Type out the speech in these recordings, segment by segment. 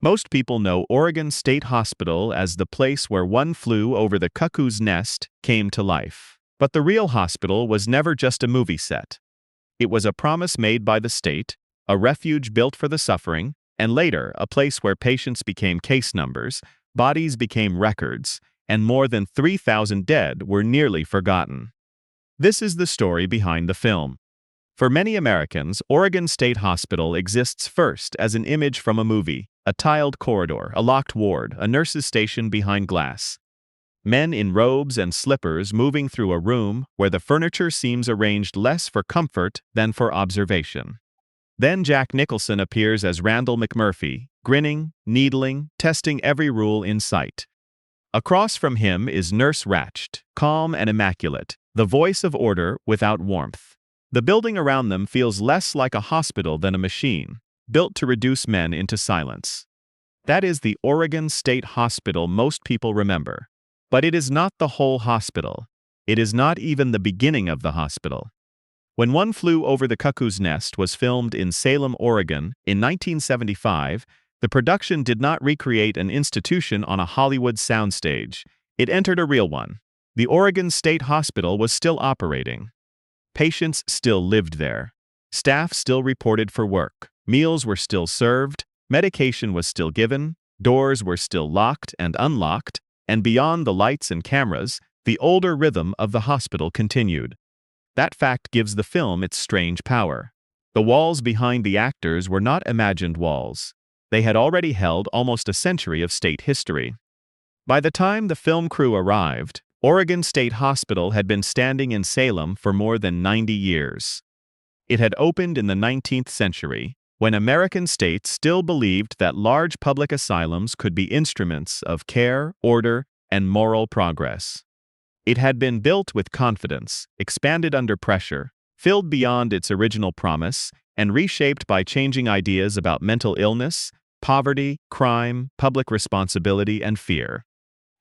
Most people know Oregon State Hospital as the place where One Flew Over the Cuckoo's Nest came to life. But the real hospital was never just a movie set. It was a promise made by the state, a refuge built for the suffering, and later a place where patients became case numbers, bodies became records, and more than 3,000 dead were nearly forgotten. This is the story behind the film. For many Americans, Oregon State Hospital exists first as an image from a movie, a tiled corridor, a locked ward, a nurse's station behind glass. Men in robes and slippers moving through a room where the furniture seems arranged less for comfort than for observation. Then Jack Nicholson appears as Randall McMurphy, grinning, needling, testing every rule in sight. Across from him is Nurse Ratched, calm and immaculate, the voice of order without warmth. The building around them feels less like a hospital than a machine, built to reduce men into silence. That is the Oregon State Hospital most people remember. But it is not the whole hospital. It is not even the beginning of the hospital. When One Flew Over the Cuckoo's Nest was filmed in Salem, Oregon, in 1975, the production did not recreate an institution on a Hollywood soundstage. It entered a real one. The Oregon State Hospital was still operating. Patients still lived there. Staff still reported for work. Meals were still served. Medication was still given. Doors were still locked and unlocked. And beyond the lights and cameras, the older rhythm of the hospital continued. That fact gives the film its strange power. The walls behind the actors were not imagined walls. They had already held almost a century of state history. By the time the film crew arrived, Oregon State Hospital had been standing in Salem for more than 90 years. It had opened in the 19th century, when American states still believed that large public asylums could be instruments of care, order, and moral progress. It had been built with confidence, expanded under pressure, filled beyond its original promise, and reshaped by changing ideas about mental illness, poverty, crime, public responsibility, and fear.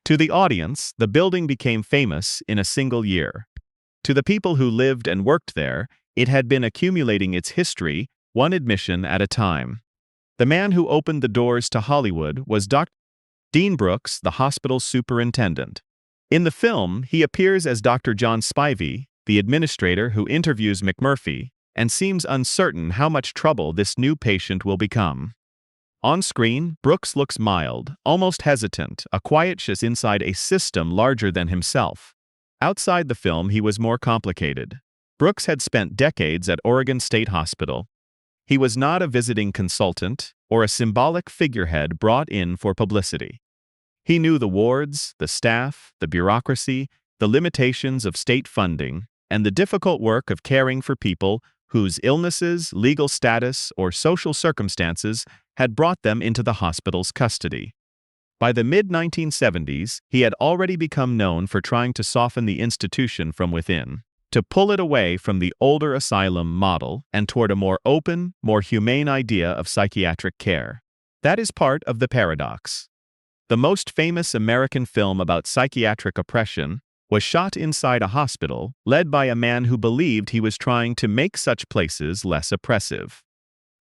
To the audience, the building became famous in a single year. To the people who lived and worked there, it had been accumulating its history, one admission at a time. The man who opened the doors to Hollywood was Dr. Dean Brooks, the hospital's superintendent. In the film, he appears as Dr. John Spivey, the administrator who interviews McMurphy, and seems uncertain how much trouble this new patient will become. On screen, Brooks looks mild, almost hesitant, a quiet shus inside a system larger than himself. Outside the film, he was more complicated. Brooks had spent decades at Oregon State Hospital. He was not a visiting consultant or a symbolic figurehead brought in for publicity. He knew the wards, the staff, the bureaucracy, the limitations of state funding, and the difficult work of caring for people whose illnesses, legal status, or social circumstances had brought them into the hospital's custody. By the mid-1970s, he had already become known for trying to soften the institution from within, to pull it away from the older asylum model and toward a more open, more humane idea of psychiatric care. That is part of the paradox. The most famous American film about psychiatric oppression was shot inside a hospital, led by a man who believed he was trying to make such places less oppressive.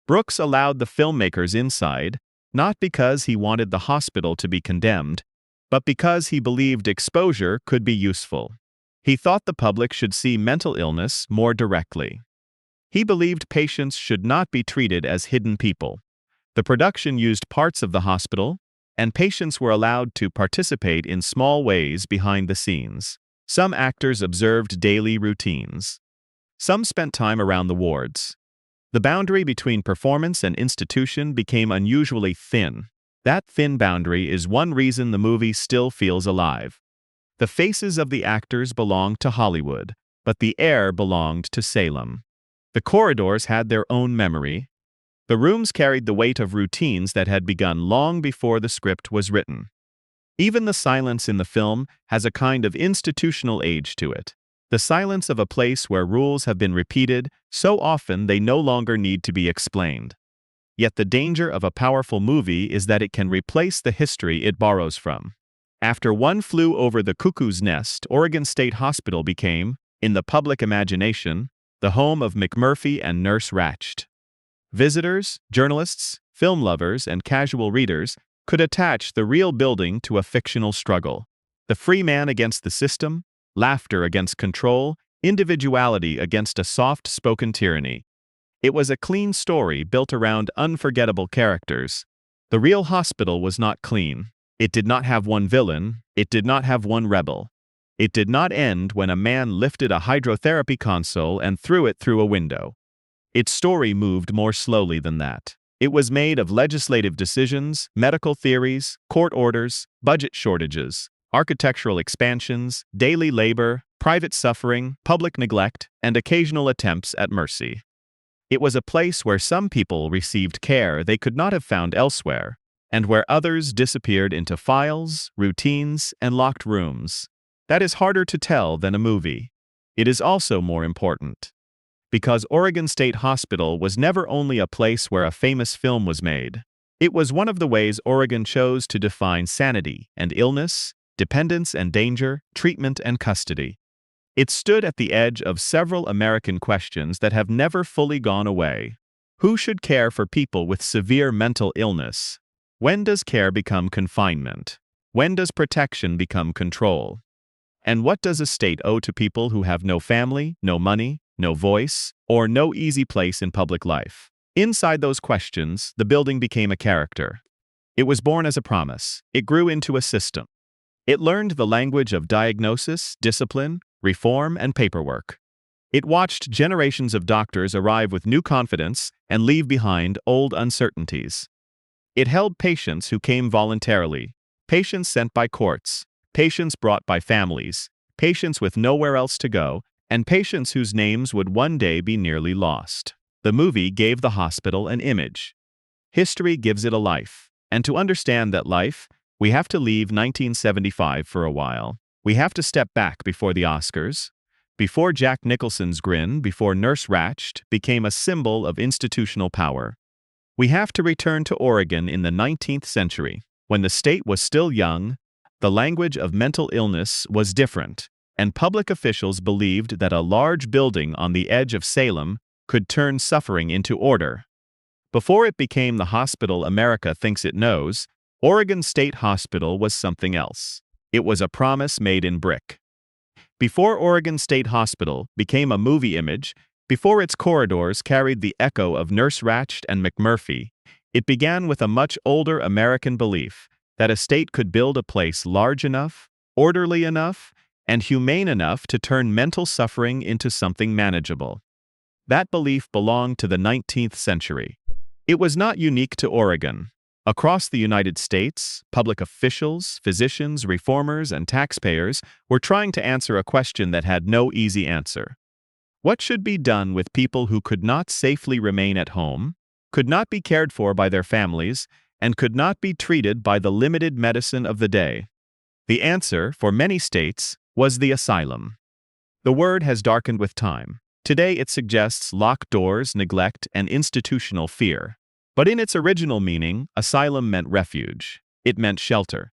Brooks allowed the filmmakers inside, not because he wanted the hospital to be condemned, but because he believed exposure could be useful. He thought the public should see mental illness more directly. He believed patients should not be treated as hidden people. The production used parts of the hospital, and patients were allowed to participate in small ways behind the scenes. Some actors observed daily routines. Some spent time around the wards. The boundary between performance and institution became unusually thin. That thin boundary is one reason the movie still feels alive. The faces of the actors belonged to Hollywood, but the air belonged to Salem. The corridors had their own memory. The rooms carried the weight of routines that had begun long before the script was written. Even the silence in the film has a kind of institutional age to it. The silence of a place where rules have been repeated so often they no longer need to be explained. Yet the danger of a powerful movie is that it can replace the history it borrows from. After One Flew Over the Cuckoo's Nest, Oregon State Hospital became, in the public imagination, the home of McMurphy and Nurse Ratched. Visitors, journalists, film lovers, and casual readers could attach the real building to a fictional struggle. The free man against the system, laughter against control, individuality against a soft-spoken tyranny. It was a clean story built around unforgettable characters. The real hospital was not clean. It did not have one villain. It did not have one rebel. It did not end when a man lifted a hydrotherapy console and threw it through a window. Its story moved more slowly than that. It was made of legislative decisions, medical theories, court orders, budget shortages, architectural expansions, daily labor, private suffering, public neglect, and occasional attempts at mercy. It was a place where some people received care they could not have found elsewhere, and where others disappeared into files, routines, and locked rooms. That is harder to tell than a movie. It is also more important. Because Oregon State Hospital was never only a place where a famous film was made. It was one of the ways Oregon chose to define sanity and illness, dependence and danger, treatment and custody. It stood at the edge of several American questions that have never fully gone away. Who should care for people with severe mental illness? When does care become confinement? When does protection become control? And what does a state owe to people who have no family, no money, no voice, or no easy place in public life? Inside those questions, the building became a character. It was born as a promise. It grew into a system. It learned the language of diagnosis, discipline, reform, and paperwork. It watched generations of doctors arrive with new confidence and leave behind old uncertainties. It held patients who came voluntarily, patients sent by courts, patients brought by families, patients with nowhere else to go, and patients whose names would one day be nearly lost. The movie gave the hospital an image. History gives it a life. And to understand that life, we have to leave 1975 for a while. We have to step back before the Oscars, before Jack Nicholson's grin, before Nurse Ratched became a symbol of institutional power. We have to return to Oregon in the 19th century, when the state was still young, the language of mental illness was different, and public officials believed that a large building on the edge of Salem could turn suffering into order. Before it became the hospital America thinks it knows, Oregon State Hospital was something else. It was a promise made in brick. Before Oregon State Hospital became a movie image, before its corridors carried the echo of Nurse Ratched and McMurphy, it began with a much older American belief that a state could build a place large enough, orderly enough, and humane enough to turn mental suffering into something manageable. That belief belonged to the 19th century. It was not unique to Oregon. Across the United States, public officials, physicians, reformers, and taxpayers were trying to answer a question that had no easy answer. What should be done with people who could not safely remain at home, could not be cared for by their families, and could not be treated by the limited medicine of the day? The answer, for many states, was the asylum. The word has darkened with time. Today it suggests locked doors, neglect, and institutional fear. But in its original meaning, asylum meant refuge. It meant shelter.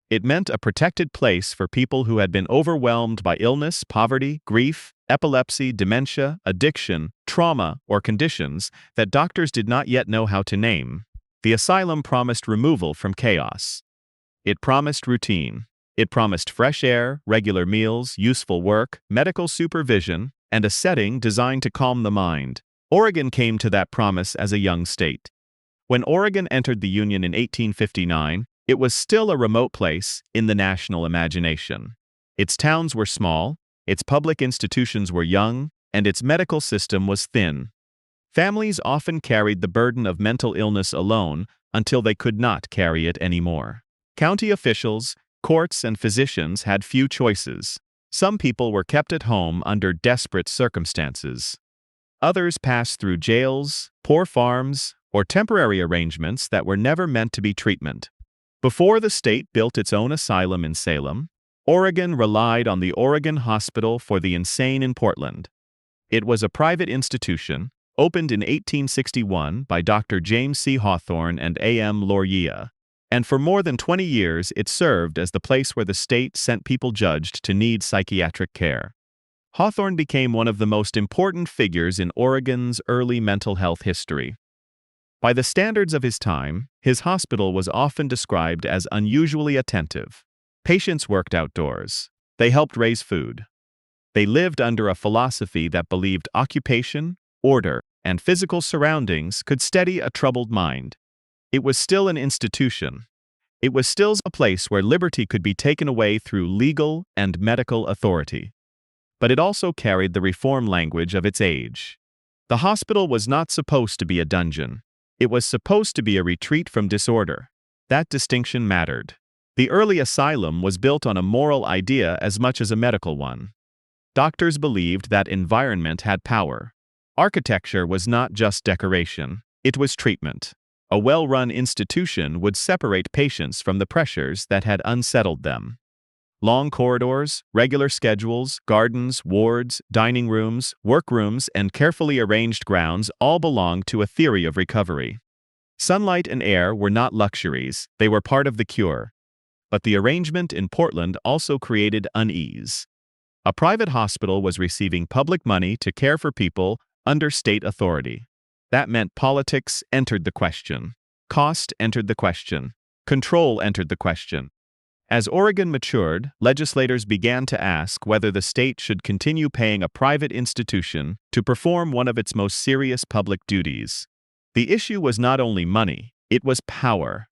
It meant a protected place for people who had been overwhelmed by illness, poverty, grief, epilepsy, dementia, addiction, trauma, or conditions that doctors did not yet know how to name. The asylum promised removal from chaos. It promised routine. It promised fresh air, regular meals, useful work, medical supervision, and a setting designed to calm the mind. Oregon came to that promise as a young state. When Oregon entered the Union in 1859, it was still a remote place in the national imagination. Its towns were small, its public institutions were young, and its medical system was thin. Families often carried the burden of mental illness alone until they could not carry it anymore. County officials, courts, and physicians had few choices. Some people were kept at home under desperate circumstances. Others passed through jails, poor farms, or temporary arrangements that were never meant to be treatment. Before the state built its own asylum in Salem, Oregon relied on the Oregon Hospital for the Insane in Portland. It was a private institution, opened in 1861 by Dr. James C. Hawthorne and A.M. Loria, and for more than 20 years it served as the place where the state sent people judged to need psychiatric care. Hawthorne became one of the most important figures in Oregon's early mental health history. By the standards of his time, his hospital was often described as unusually attentive. Patients worked outdoors. They helped raise food. They lived under a philosophy that believed occupation, order, and physical surroundings could steady a troubled mind. It was still an institution. It was still a place where liberty could be taken away through legal and medical authority. But it also carried the reform language of its age. The hospital was not supposed to be a dungeon. It was supposed to be a retreat from disorder. That distinction mattered. The early asylum was built on a moral idea as much as a medical one. Doctors believed that environment had power. Architecture was not just decoration, it was treatment. A well-run institution would separate patients from the pressures that had unsettled them. Long corridors, regular schedules, gardens, wards, dining rooms, workrooms, and carefully arranged grounds all belonged to a theory of recovery. Sunlight and air were not luxuries, they were part of the cure. But the arrangement in Portland also created unease. A private hospital was receiving public money to care for people under state authority. That meant politics entered the question. Cost entered the question. Control entered the question. As Oregon matured, legislators began to ask whether the state should continue paying a private institution to perform one of its most serious public duties. The issue was not only money, it was power.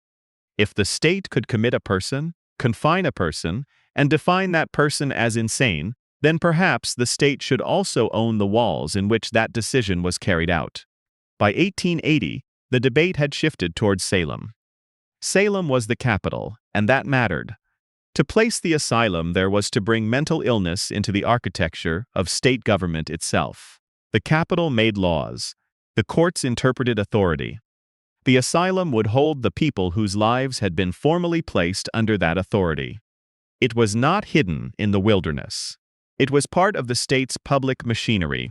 If the state could commit a person, confine a person, and define that person as insane, then perhaps the state should also own the walls in which that decision was carried out. By 1880, the debate had shifted towards Salem. Salem was the capital, and that mattered. To place the asylum there was to bring mental illness into the architecture of state government itself. The capital made laws. The courts interpreted authority. The asylum would hold the people whose lives had been formally placed under that authority. It was not hidden in the wilderness. It was part of the state's public machinery.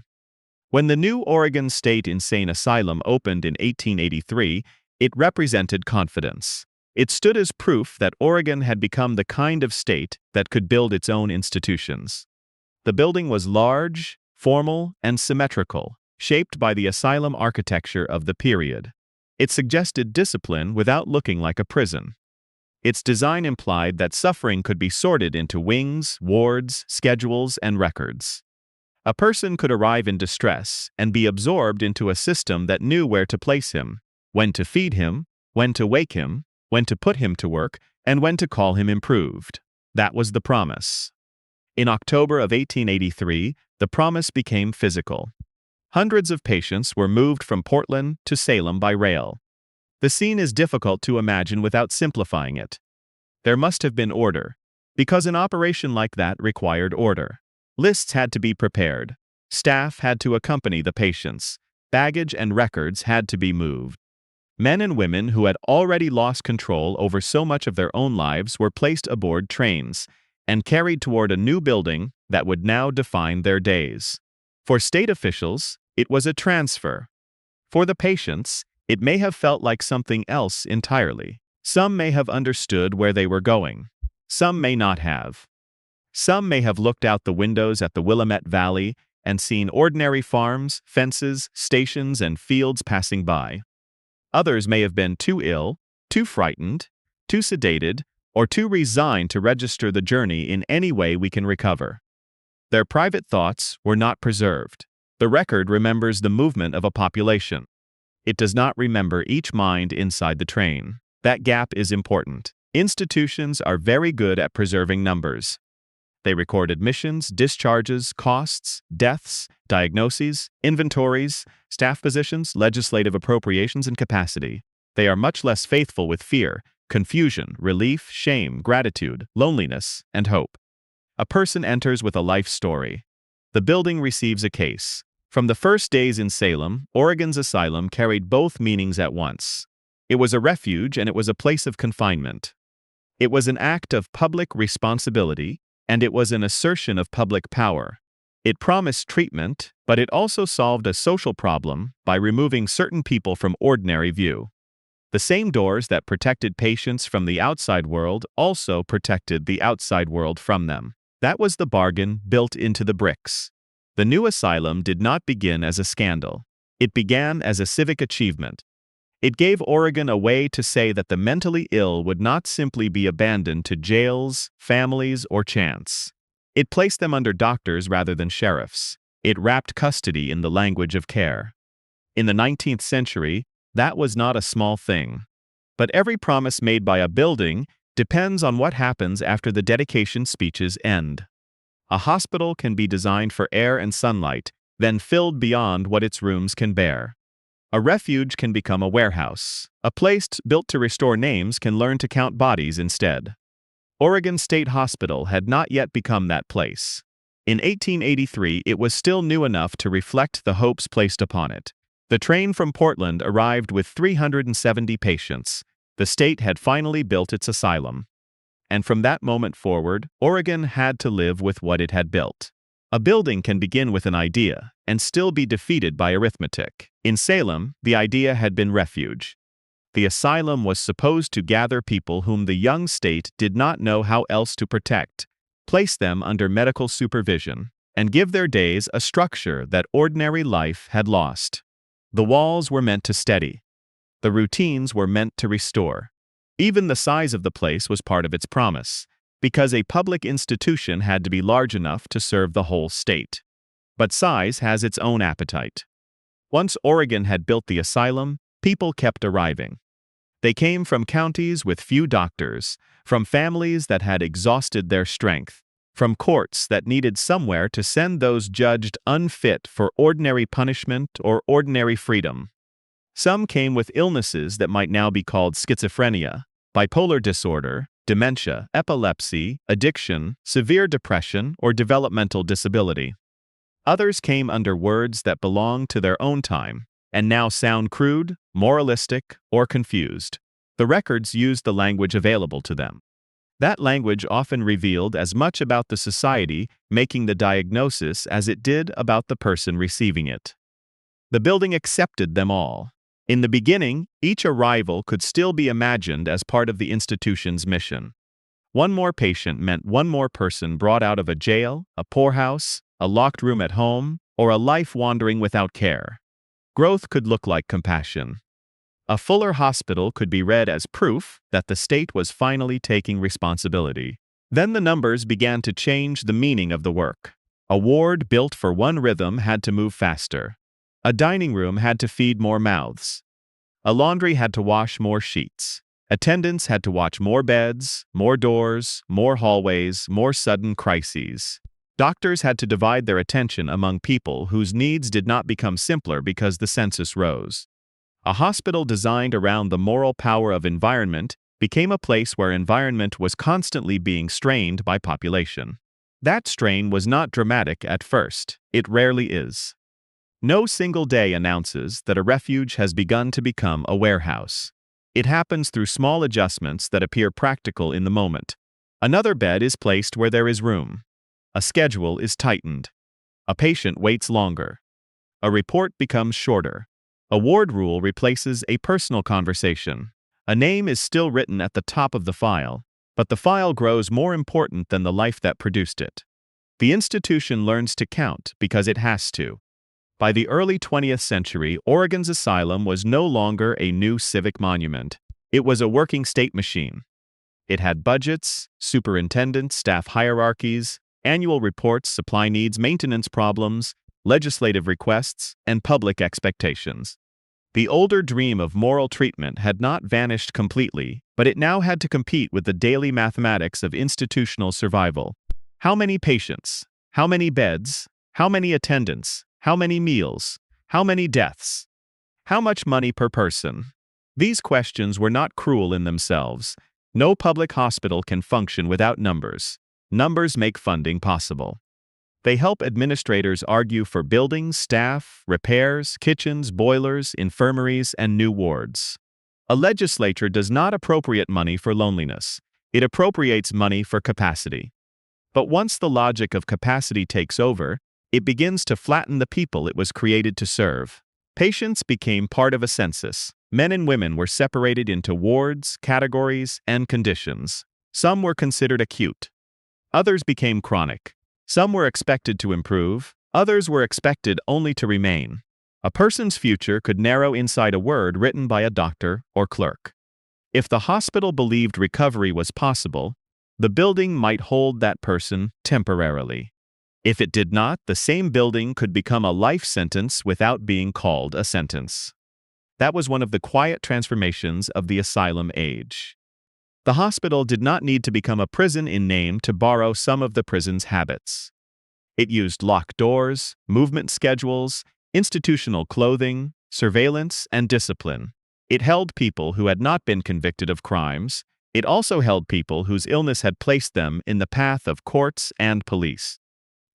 When the new Oregon State Insane Asylum opened in 1883, it represented confidence. It stood as proof that Oregon had become the kind of state that could build its own institutions. The building was large, formal, and symmetrical, shaped by the asylum architecture of the period. It suggested discipline without looking like a prison. Its design implied that suffering could be sorted into wings, wards, schedules, and records. A person could arrive in distress and be absorbed into a system that knew where to place him, when to feed him, when to wake him, when to put him to work, and when to call him improved. That was the promise. In October of 1883, the promise became physical. Hundreds of patients were moved from Portland to Salem by rail. The scene is difficult to imagine without simplifying it. There must have been order, because an operation like that required order. Lists had to be prepared. Staff had to accompany the patients. Baggage and records had to be moved. Men and women who had already lost control over so much of their own lives were placed aboard trains and carried toward a new building that would now define their days. For state officials, it was a transfer. For the patients, it may have felt like something else entirely. Some may have understood where they were going. Some may not have. Some may have looked out the windows at the Willamette Valley and seen ordinary farms, fences, stations, and fields passing by. Others may have been too ill, too frightened, too sedated, or too resigned to register the journey in any way we can recover. Their private thoughts were not preserved. The record remembers the movement of a population. It does not remember each mind inside the train. That gap is important. Institutions are very good at preserving numbers. They record admissions, discharges, costs, deaths, diagnoses, inventories, staff positions, legislative appropriations, and capacity. They are much less faithful with fear, confusion, relief, shame, gratitude, loneliness, and hope. A person enters with a life story. The building receives a case. From the first days in Salem, Oregon's asylum carried both meanings at once. It was a refuge and it was a place of confinement. It was an act of public responsibility, and it was an assertion of public power. It promised treatment, but it also solved a social problem by removing certain people from ordinary view. The same doors that protected patients from the outside world also protected the outside world from them. That was the bargain built into the bricks. The new asylum did not begin as a scandal. It began as a civic achievement. It gave Oregon a way to say that the mentally ill would not simply be abandoned to jails, families, or chance. It placed them under doctors rather than sheriffs. It wrapped custody in the language of care. In the 19th century, that was not a small thing. But every promise made by a building depends on what happens after the dedication speeches end. A hospital can be designed for air and sunlight, then filled beyond what its rooms can bear. A refuge can become a warehouse. A place built to restore names can learn to count bodies instead. Oregon State Hospital had not yet become that place. In 1883, it was still new enough to reflect the hopes placed upon it. The train from Portland arrived with 370 patients. The state had finally built its asylum. And from that moment forward, Oregon had to live with what it had built. A building can begin with an idea and still be defeated by arithmetic. In Salem, the idea had been refuge. The asylum was supposed to gather people whom the young state did not know how else to protect, place them under medical supervision, and give their days a structure that ordinary life had lost. The walls were meant to steady. The routines were meant to restore. Even the size of the place was part of its promise, because a public institution had to be large enough to serve the whole state. But size has its own appetite. Once Oregon had built the asylum, people kept arriving. They came from counties with few doctors, from families that had exhausted their strength, from courts that needed somewhere to send those judged unfit for ordinary punishment or ordinary freedom. Some came with illnesses that might now be called schizophrenia, bipolar disorder, dementia, epilepsy, addiction, severe depression, or developmental disability. Others came under words that belonged to their own time, and now sound crude, moralistic, or confused. The records used the language available to them. That language often revealed as much about the society making the diagnosis as it did about the person receiving it. The building accepted them all. In the beginning, each arrival could still be imagined as part of the institution's mission. One more patient meant one more person brought out of a jail, a poorhouse, a locked room at home, or a life wandering without care. Growth could look like compassion. A fuller hospital could be read as proof that the state was finally taking responsibility. Then the numbers began to change the meaning of the work. A ward built for one rhythm had to move faster. A dining room had to feed more mouths. A laundry had to wash more sheets. Attendants had to watch more beds, more doors, more hallways, more sudden crises. Doctors had to divide their attention among people whose needs did not become simpler because the census rose. A hospital designed around the moral power of environment became a place where environment was constantly being strained by population. That strain was not dramatic at first. It rarely is. No single day announces that a refuge has begun to become a warehouse. It happens through small adjustments that appear practical in the moment. Another bed is placed where there is room. A schedule is tightened. A patient waits longer. A report becomes shorter. A ward rule replaces a personal conversation. A name is still written at the top of the file, but the file grows more important than the life that produced it. The institution learns to count because it has to. By the early 20th century, Oregon's asylum was no longer a new civic monument. It was a working state machine. It had budgets, superintendents, staff hierarchies, annual reports, supply needs, maintenance problems, legislative requests, and public expectations. The older dream of moral treatment had not vanished completely, but it now had to compete with the daily mathematics of institutional survival. How many patients? How many beds? How many attendants? How many meals? How many deaths? How much money per person? These questions were not cruel in themselves. No public hospital can function without numbers. Numbers make funding possible. They help administrators argue for buildings, staff, repairs, kitchens, boilers, infirmaries, and new wards. A legislature does not appropriate money for loneliness. It appropriates money for capacity. But once the logic of capacity takes over, it begins to flatten the people it was created to serve. Patients became part of a census. Men and women were separated into wards, categories, and conditions. Some were considered acute. Others became chronic. Some were expected to improve. Others were expected only to remain. A person's future could narrow inside a word written by a doctor or clerk. If the hospital believed recovery was possible, the building might hold that person temporarily. If it did not, the same building could become a life sentence without being called a sentence. That was one of the quiet transformations of the asylum age. The hospital did not need to become a prison in name to borrow some of the prison's habits. It used locked doors, movement schedules, institutional clothing, surveillance, and discipline. It held people who had not been convicted of crimes. It also held people whose illness had placed them in the path of courts and police.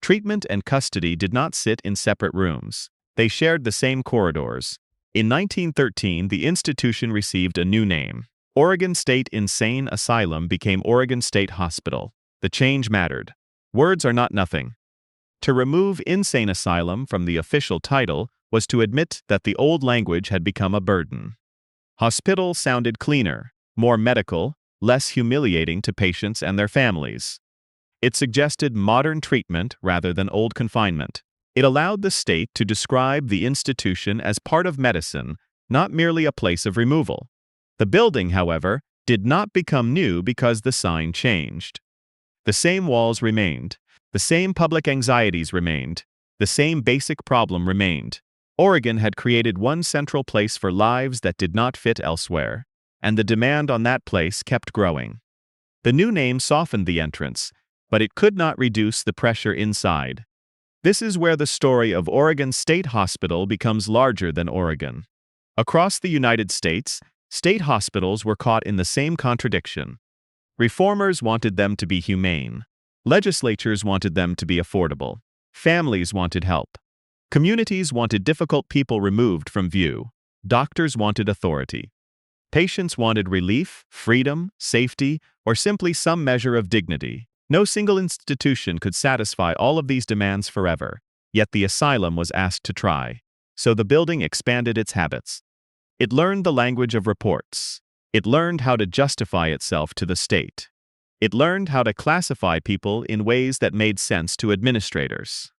Treatment and custody did not sit in separate rooms. They shared the same corridors. In 1913, the institution received a new name. Oregon State Insane Asylum became Oregon State Hospital. The change mattered. Words are not nothing. To remove insane asylum from the official title was to admit that the old language had become a burden. Hospital sounded cleaner, more medical, less humiliating to patients and their families. It suggested modern treatment rather than old confinement. It allowed the state to describe the institution as part of medicine, not merely a place of removal. The building, however, did not become new because the sign changed. The same walls remained. The same public anxieties remained. The same basic problem remained. Oregon had created one central place for lives that did not fit elsewhere, and the demand on that place kept growing. The new name softened the entrance, but it could not reduce the pressure inside. This is where the story of Oregon State Hospital becomes larger than Oregon. Across the United States, state hospitals were caught in the same contradiction. Reformers wanted them to be humane. Legislatures wanted them to be affordable. Families wanted help. Communities wanted difficult people removed from view. Doctors wanted authority. Patients wanted relief, freedom, safety, or simply some measure of dignity. No single institution could satisfy all of these demands forever, yet the asylum was asked to try. So the building expanded its habits. It learned the language of reports. It learned how to justify itself to the state. It learned how to classify people in ways that made sense to administrators.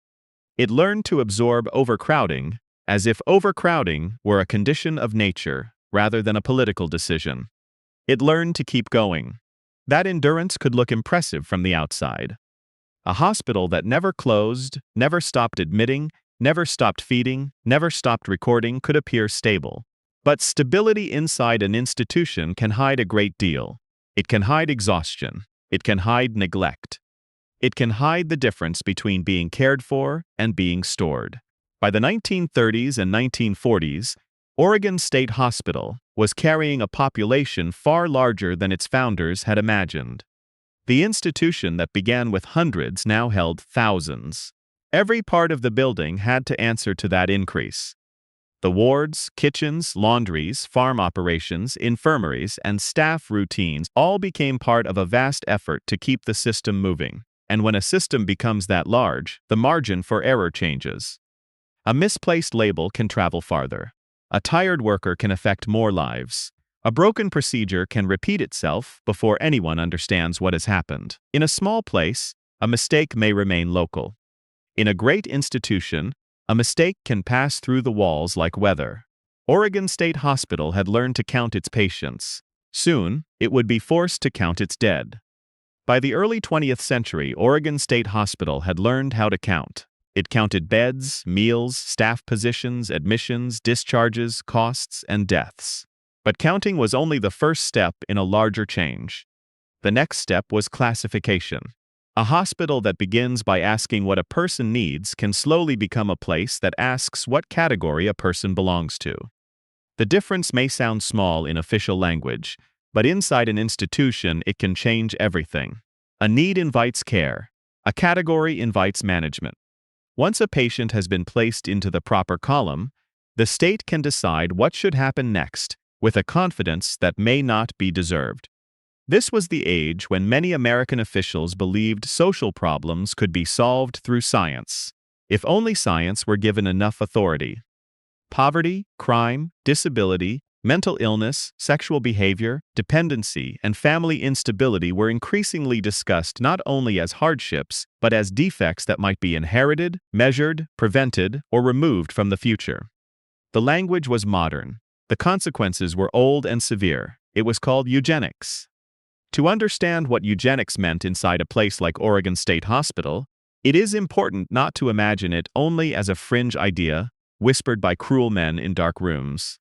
It learned to absorb overcrowding, as if overcrowding were a condition of nature rather than a political decision. It learned to keep going. That endurance could look impressive from the outside. A hospital that never closed, never stopped admitting, never stopped feeding, never stopped recording could appear stable. But stability inside an institution can hide a great deal. It can hide exhaustion. It can hide neglect. It can hide the difference between being cared for and being stored. By the 1930s and 1940s, Oregon State Hospital was carrying a population far larger than its founders had imagined. The institution that began with hundreds now held thousands. Every part of the building had to answer to that increase. The wards, kitchens, laundries, farm operations, infirmaries, and staff routines all became part of a vast effort to keep the system moving. And when a system becomes that large, the margin for error changes. A misplaced label can travel farther. A tired worker can affect more lives. A broken procedure can repeat itself before anyone understands what has happened. In a small place, a mistake may remain local. In a great institution, a mistake can pass through the walls like weather. Oregon State Hospital had learned to count its patients. Soon, it would be forced to count its dead. By the early 20th century, Oregon State Hospital had learned how to count. It counted beds, meals, staff positions, admissions, discharges, costs, and deaths. But counting was only the first step in a larger change. The next step was classification. A hospital that begins by asking what a person needs can slowly become a place that asks what category a person belongs to. The difference may sound small in official language, but inside an institution it can change everything. A need invites care. A category invites management. Once a patient has been placed into the proper column, the state can decide what should happen next, with a confidence that may not be deserved. This was the age when many American officials believed social problems could be solved through science, if only science were given enough authority. Poverty, crime, disability, mental illness, sexual behavior, dependency, and family instability were increasingly discussed not only as hardships, but as defects that might be inherited, measured, prevented, or removed from the future. The language was modern. The consequences were old and severe. It was called eugenics. To understand what eugenics meant inside a place like Oregon State Hospital, it is important not to imagine it only as a fringe idea whispered by cruel men in dark rooms.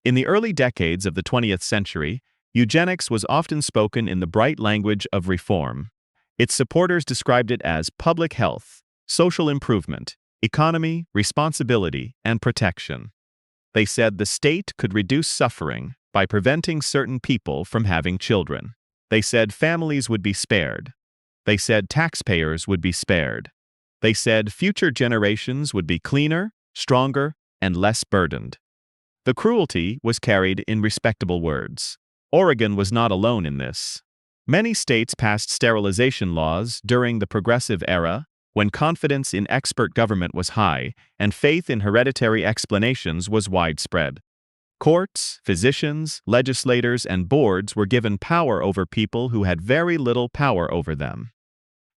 In the early decades of the 20th century, eugenics was often spoken in the bright language of reform. Its supporters described it as public health, social improvement, economy, responsibility, and protection. They said the state could reduce suffering by preventing certain people from having children. They said families would be spared. They said taxpayers would be spared. They said future generations would be cleaner, stronger, and less burdened. The cruelty was carried in respectable words. Oregon was not alone in this. Many states passed sterilization laws during the Progressive Era, when confidence in expert government was high and faith in hereditary explanations was widespread. Courts, physicians, legislators, and boards were given power over people who had very little power over them.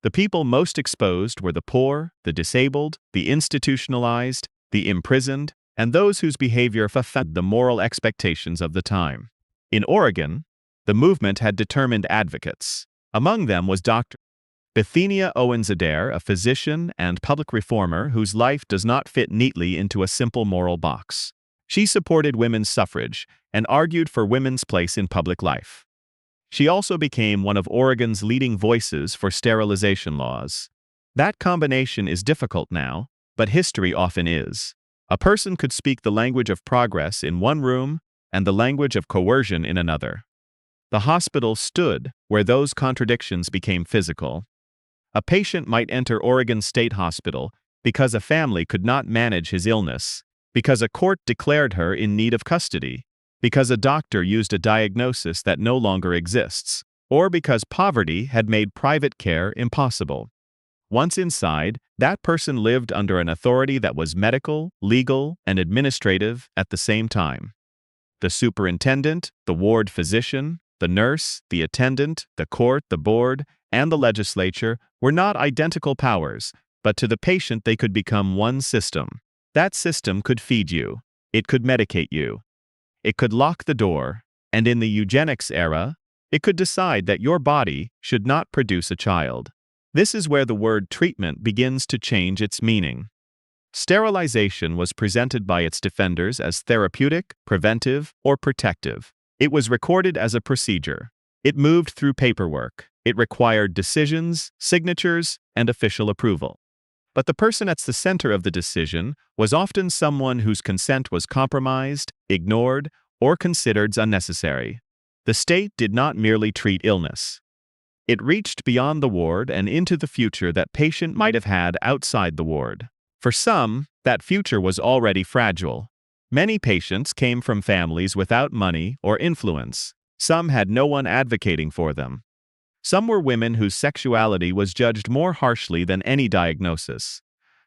The people most exposed were the poor, the disabled, the institutionalized, the imprisoned, and those whose behavior fulfilled the moral expectations of the time. In Oregon, the movement had determined advocates. Among them was Dr. Bethania Owens Adair, a physician and public reformer whose life does not fit neatly into a simple moral box. She supported women's suffrage and argued for women's place in public life. She also became one of Oregon's leading voices for sterilization laws. That combination is difficult now, but history often is. A person could speak the language of progress in one room and the language of coercion in another. The hospital stood where those contradictions became physical. A patient might enter Oregon State Hospital because a family could not manage his illness, because a court declared her in need of custody, because a doctor used a diagnosis that no longer exists, or because poverty had made private care impossible. Once inside, that person lived under an authority that was medical, legal, and administrative at the same time. The superintendent, the ward physician, the nurse, the attendant, the court, the board, and the legislature were not identical powers, but to the patient they could become one system. That system could feed you. It could medicate you. It could lock the door, and in the eugenics era, it could decide that your body should not produce a child. This is where the word treatment begins to change its meaning. Sterilization was presented by its defenders as therapeutic, preventive, or protective. It was recorded as a procedure. It moved through paperwork. It required decisions, signatures, and official approval. But the person at the center of the decision was often someone whose consent was compromised, ignored, or considered unnecessary. The state did not merely treat illness. It reached beyond the ward and into the future that patient might have had outside the ward. For some, that future was already fragile. Many patients came from families without money or influence. Some had no one advocating for them. Some were women whose sexuality was judged more harshly than any diagnosis.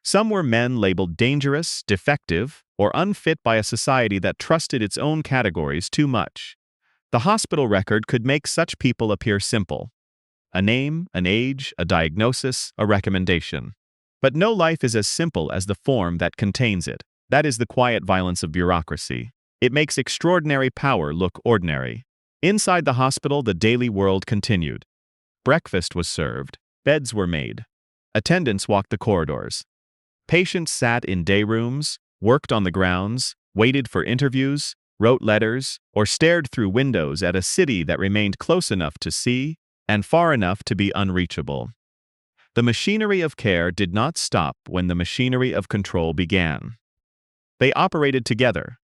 Some were men labeled dangerous, defective, or unfit by a society that trusted its own categories too much. The hospital record could make such people appear simple. A name, an age, a diagnosis, a recommendation. But no life is as simple as the form that contains it. That is the quiet violence of bureaucracy. It makes extraordinary power look ordinary. Inside the hospital, the daily world continued. Breakfast was served. Beds were made. Attendants walked the corridors. Patients sat in day rooms, worked on the grounds, waited for interviews, wrote letters, or stared through windows at a city that remained close enough to see and far enough to be unreachable. The machinery of care did not stop when the machinery of control began. They operated together,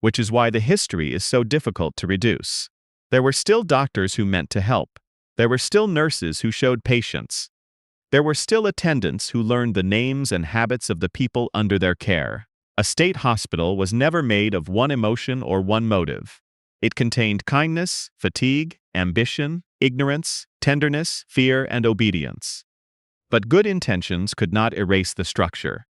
which is why the history is so difficult to reduce. There were still doctors who meant to help. There were still nurses who showed patience. There were still attendants who learned the names and habits of the people under their care. A state hospital was never made of one emotion or one motive. It contained kindness, fatigue, ambition, ignorance, tenderness, fear, and obedience. But good intentions could not erase the structure.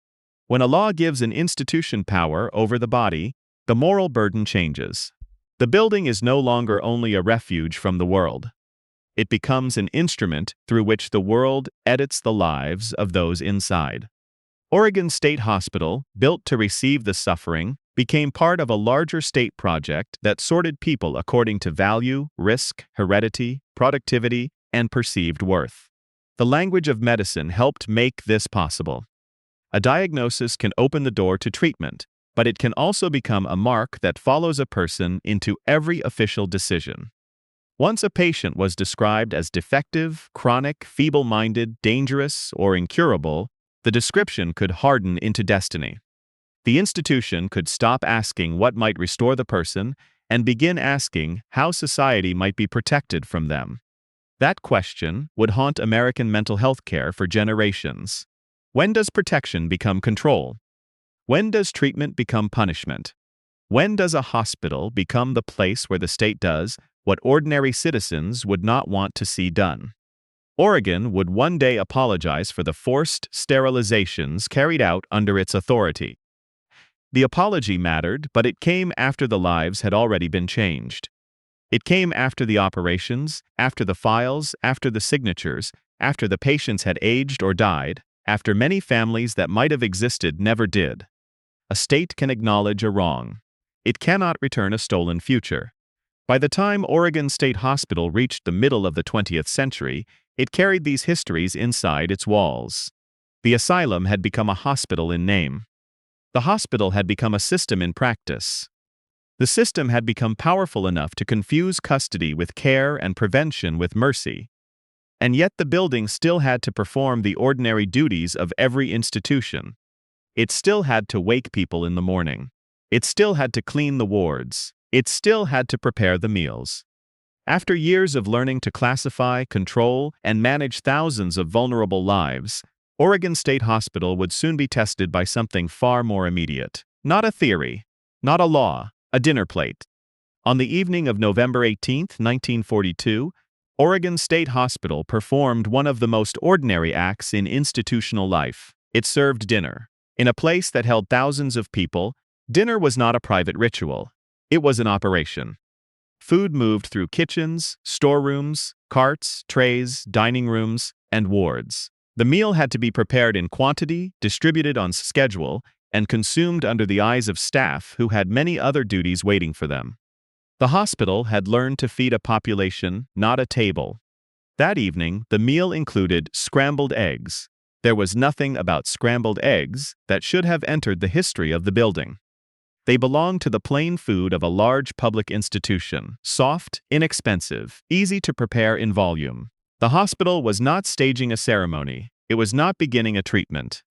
When a law gives an institution power over the body, the moral burden changes. The building is no longer only a refuge from the world. It becomes an instrument through which the world edits the lives of those inside. Oregon State Hospital, built to receive the suffering, became part of a larger state project that sorted people according to value, risk, heredity, productivity, and perceived worth. The language of medicine helped make this possible. A diagnosis can open the door to treatment, but it can also become a mark that follows a person into every official decision. Once a patient was described as defective, chronic, feeble-minded, dangerous, or incurable, the description could harden into destiny. The institution could stop asking what might restore the person and begin asking how society might be protected from them. That question would haunt American mental health care for generations. When does protection become control? When does treatment become punishment? When does a hospital become the place where the state does what ordinary citizens would not want to see done? Oregon would one day apologize for the forced sterilizations carried out under its authority. The apology mattered, but it came after the lives had already been changed. It came after the operations, after the files, after the signatures, after the patients had aged or died, after many families that might have existed never did. A state can acknowledge a wrong. It cannot return a stolen future. By the time Oregon State Hospital reached the middle of the 20th century, it carried these histories inside its walls. The asylum had become a hospital in name. The hospital had become a system in practice. The system had become powerful enough to confuse custody with care and prevention with mercy. And yet the building still had to perform the ordinary duties of every institution. It still had to wake people in the morning. It still had to clean the wards. It still had to prepare the meals. After years of learning to classify, control, and manage thousands of vulnerable lives, Oregon State Hospital would soon be tested by something far more immediate. Not a theory, not a law, a dinner plate. On the evening of November 18, 1942, Oregon State Hospital performed one of the most ordinary acts in institutional life. It served dinner. In a place that held thousands of people, dinner was not a private ritual. It was an operation. Food moved through kitchens, storerooms, carts, trays, dining rooms, and wards. The meal had to be prepared in quantity, distributed on schedule, and consumed under the eyes of staff who had many other duties waiting for them. The hospital had learned to feed a population, not a table. That evening, the meal included scrambled eggs. There was nothing about scrambled eggs that should have entered the history of the building. They belonged to the plain food of a large public institution, soft, inexpensive, easy to prepare in volume. The hospital was not staging a ceremony. It was not beginning a treatment.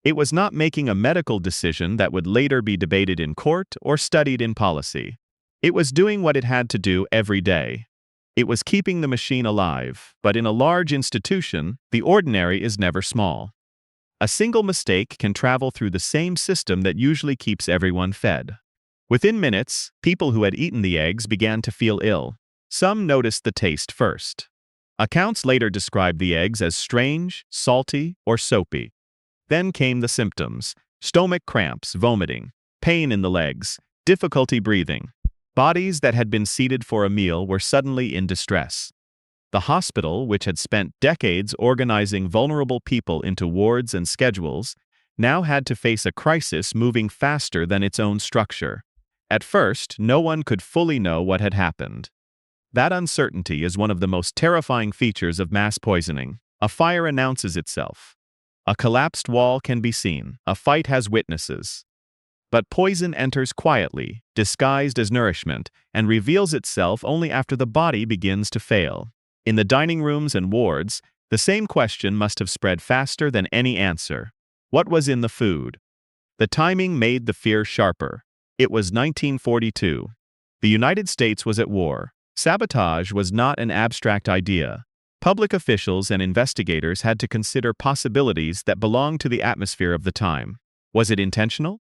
It was not making a medical decision that would later be debated in court or studied in policy. It was doing what it had to do every day. It was keeping the machine alive, but in a large institution, the ordinary is never small. A single mistake can travel through the same system that usually keeps everyone fed. Within minutes, people who had eaten the eggs began to feel ill. Some noticed the taste first. Accounts later described the eggs as strange, salty, or soapy. Then came the symptoms: stomach cramps, vomiting, pain in the legs, difficulty breathing. Bodies that had been seated for a meal were suddenly in distress. The hospital, which had spent decades organizing vulnerable people into wards and schedules, now had to face a crisis moving faster than its own structure. At first, no one could fully know what had happened. That uncertainty is one of the most terrifying features of mass poisoning. A fire announces itself. A collapsed wall can be seen. A fight has witnesses. But poison enters quietly, disguised as nourishment, and reveals itself only after the body begins to fail. In the dining rooms and wards, the same question must have spread faster than any answer. What was in the food? The timing made the fear sharper. It was 1942. The United States was at war. Sabotage was not an abstract idea. Public officials and investigators had to consider possibilities that belonged to the atmosphere of the time. Was it intentional?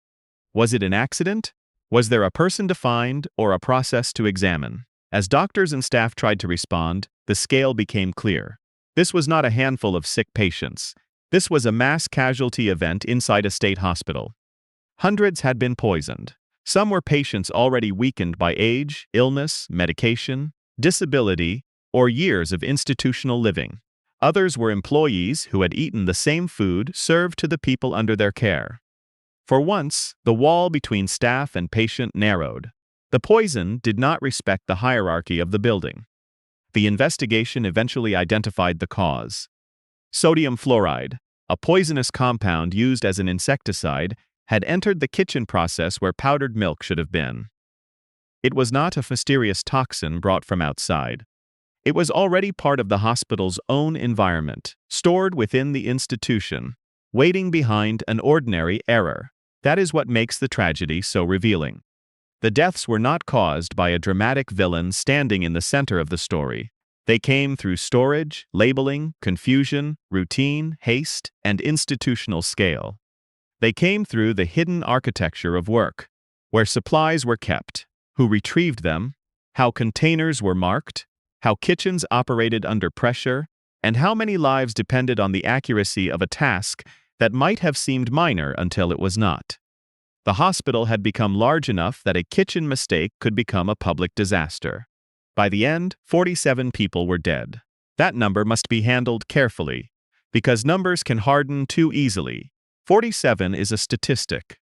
Was it an accident? Was there a person to find or a process to examine? As doctors and staff tried to respond, the scale became clear. This was not a handful of sick patients. This was a mass casualty event inside a state hospital. Hundreds had been poisoned. Some were patients already weakened by age, illness, medication, disability, or years of institutional living. Others were employees who had eaten the same food served to the people under their care. For once, the wall between staff and patient narrowed. The poison did not respect the hierarchy of the building. The investigation eventually identified the cause. Sodium fluoride, a poisonous compound used as an insecticide, had entered the kitchen process where powdered milk should have been. It was not a mysterious toxin brought from outside. It was already part of the hospital's own environment, stored within the institution, waiting behind an ordinary error. That is what makes the tragedy so revealing. The deaths were not caused by a dramatic villain standing in the center of the story. They came through storage, labeling, confusion, routine, haste, and institutional scale. They came through the hidden architecture of work, where supplies were kept, who retrieved them, how containers were marked, how kitchens operated under pressure, and how many lives depended on the accuracy of a task that might have seemed minor until it was not. The hospital had become large enough that a kitchen mistake could become a public disaster. By the end, 47 people were dead. That number must be handled carefully, because numbers can harden too easily. 47 is a statistic.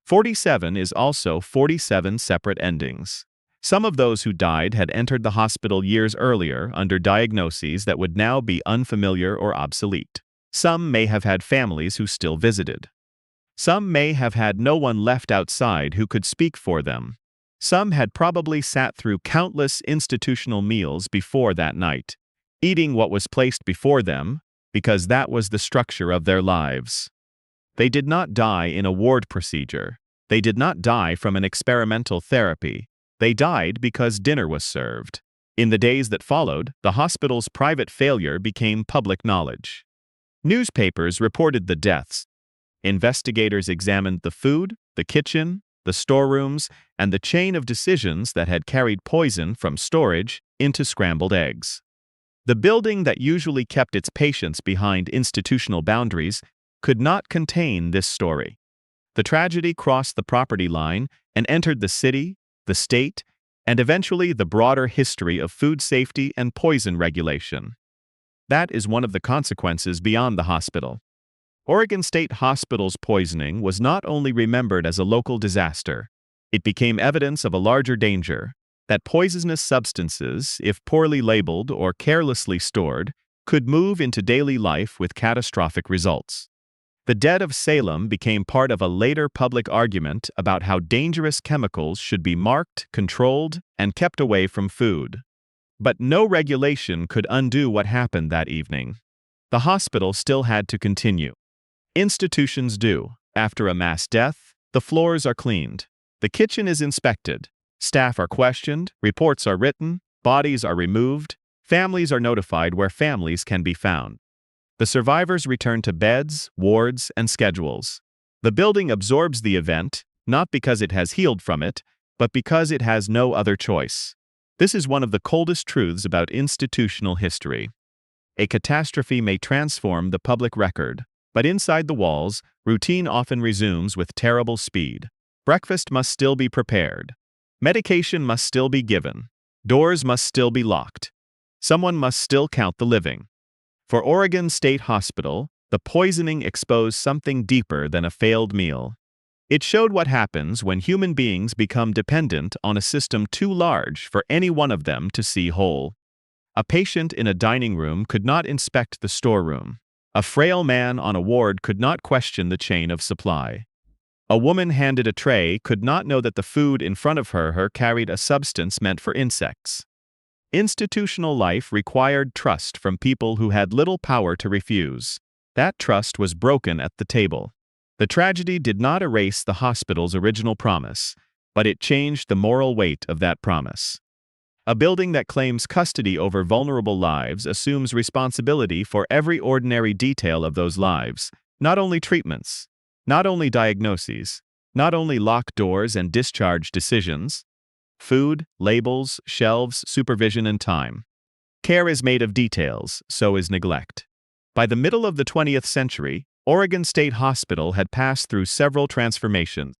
47 is also 47 separate endings. Some of those who died had entered the hospital years earlier under diagnoses that would now be unfamiliar or obsolete. Some may have had families who still visited. Some may have had no one left outside who could speak for them. Some had probably sat through countless institutional meals before that night, eating what was placed before them, because that was the structure of their lives. They did not die in a ward procedure. They did not die from an experimental therapy. They died because dinner was served. In the days that followed, the hospital's private failure became public knowledge. Newspapers reported the deaths. Investigators examined the food, the kitchen, the storerooms, and the chain of decisions that had carried poison from storage into scrambled eggs. The building that usually kept its patients behind institutional boundaries could not contain this story. The tragedy crossed the property line and entered the city, the state, and eventually the broader history of food safety and poison regulation. That is one of the consequences beyond the hospital. Oregon State Hospital's poisoning was not only remembered as a local disaster, it became evidence of a larger danger, that poisonous substances, if poorly labeled or carelessly stored, could move into daily life with catastrophic results. The dead of Salem became part of a later public argument about how dangerous chemicals should be marked, controlled, and kept away from food. But no regulation could undo what happened that evening. The hospital still had to continue. Institutions do. After a mass death, the floors are cleaned. The kitchen is inspected. Staff are questioned, reports are written, bodies are removed, families are notified where families can be found. The survivors return to beds, wards, and schedules. The building absorbs the event, not because it has healed from it, but because it has no other choice. This is one of the coldest truths about institutional history. A catastrophe may transform the public record, but inside the walls, routine often resumes with terrible speed. Breakfast must still be prepared. Medication must still be given. Doors must still be locked. Someone must still count the living. For Oregon State Hospital, the poisoning exposed something deeper than a failed meal. It showed what happens when human beings become dependent on a system too large for any one of them to see whole. A patient in a dining room could not inspect the storeroom. A frail man on a ward could not question the chain of supply. A woman handed a tray could not know that the food in front of her carried a substance meant for insects. Institutional life required trust from people who had little power to refuse. That trust was broken at the table. The tragedy did not erase the hospital's original promise, but it changed the moral weight of that promise. A building that claims custody over vulnerable lives assumes responsibility for every ordinary detail of those lives, not only treatments, not only diagnoses, not only locked doors and discharge decisions. Food, labels, shelves, supervision, and time. Care is made of details, so is neglect. By the middle of the 20th century, Oregon State Hospital had passed through several transformations.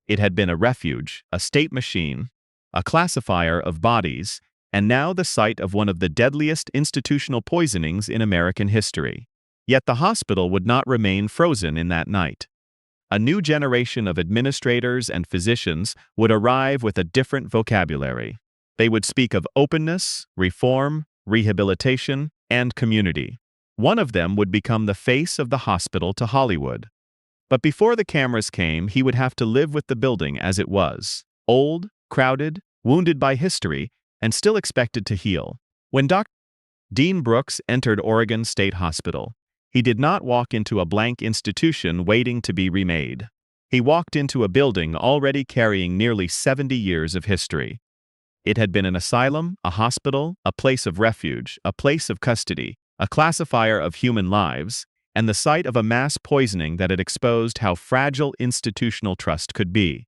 It had been a refuge, a state machine, a classifier of bodies, and now the site of one of the deadliest institutional poisonings in American history. Yet the hospital would not remain frozen in that night. A new generation of administrators and physicians would arrive with a different vocabulary. They would speak of openness, reform, rehabilitation, and community. One of them would become the face of the hospital to Hollywood. But before the cameras came, he would have to live with the building as it was: old, crowded, wounded by history, and still expected to heal. When Dr. Dean Brooks entered Oregon State Hospital, he did not walk into a blank institution waiting to be remade. He walked into a building already carrying nearly 70 years of history. It had been an asylum, a hospital, a place of refuge, a place of custody, a classifier of human lives, and the site of a mass poisoning that had exposed how fragile institutional trust could be.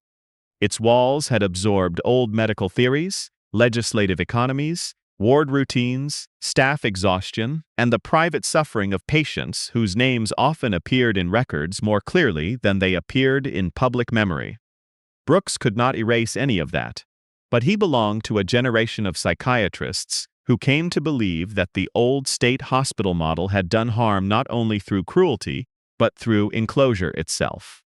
Its walls had absorbed old medical theories, legislative economies, ward routines, staff exhaustion, and the private suffering of patients whose names often appeared in records more clearly than they appeared in public memory. Brooks could not erase any of that, but he belonged to a generation of psychiatrists who came to believe that the old state hospital model had done harm not only through cruelty, but through enclosure itself.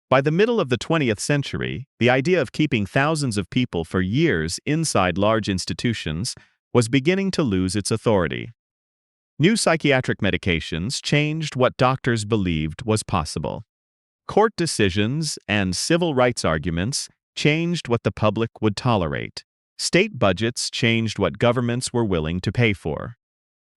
By the middle of the 20th century, the idea of keeping thousands of people for years inside large institutions was beginning to lose its authority. New psychiatric medications changed what doctors believed was possible. Court decisions and civil rights arguments changed what the public would tolerate. State budgets changed what governments were willing to pay for.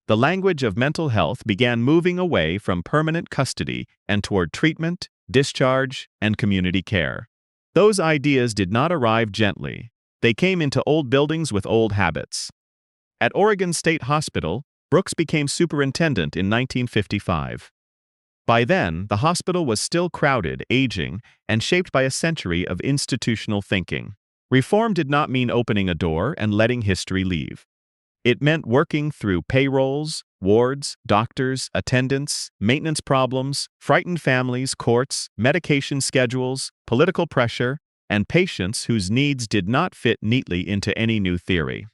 The language of mental health began moving away from permanent custody and toward treatment, discharge, and community care. Those ideas did not arrive gently. They came into old buildings with old habits. At Oregon State Hospital, Brooks became superintendent in 1955. By then, the hospital was still crowded, aging, and shaped by a century of institutional thinking. Reform did not mean opening a door and letting history leave. It meant working through payrolls, wards, doctors, attendants, maintenance problems, frightened families, courts, medication schedules, political pressure, and patients whose needs did not fit neatly into any new theory.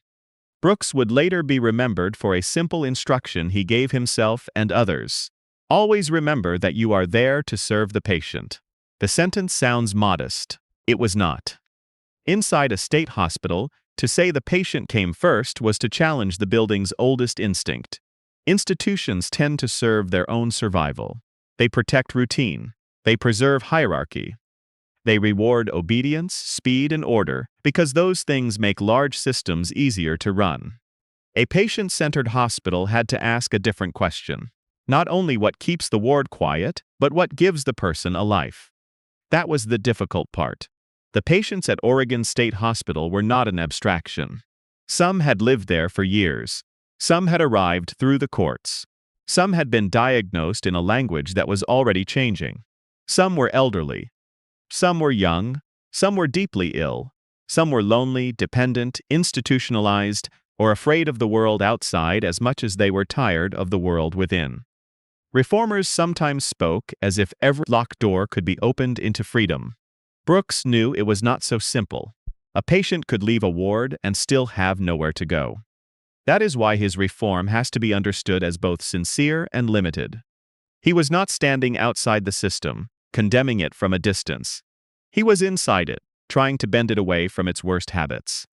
Brooks would later be remembered for a simple instruction he gave himself and others. Always remember that you are there to serve the patient. The sentence sounds modest. It was not. Inside a state hospital, to say the patient came first was to challenge the building's oldest instinct. Institutions tend to serve their own survival. They protect routine. They preserve hierarchy. They reward obedience, speed, and order because those things make large systems easier to run. A patient-centered hospital had to ask a different question. Not only what keeps the ward quiet, but what gives the person a life. That was the difficult part. The patients at Oregon State Hospital were not an abstraction. Some had lived there for years. Some had arrived through the courts. Some had been diagnosed in a language that was already changing. Some were elderly. Some were young. Some were deeply ill. Some were lonely, dependent, institutionalized, or afraid of the world outside as much as they were tired of the world within. Reformers sometimes spoke as if every locked door could be opened into freedom. Brooks knew it was not so simple. A patient could leave a ward and still have nowhere to go. That is why his reform has to be understood as both sincere and limited. He was not standing outside the system, condemning it from a distance. He was inside it, trying to bend it away from its worst habits.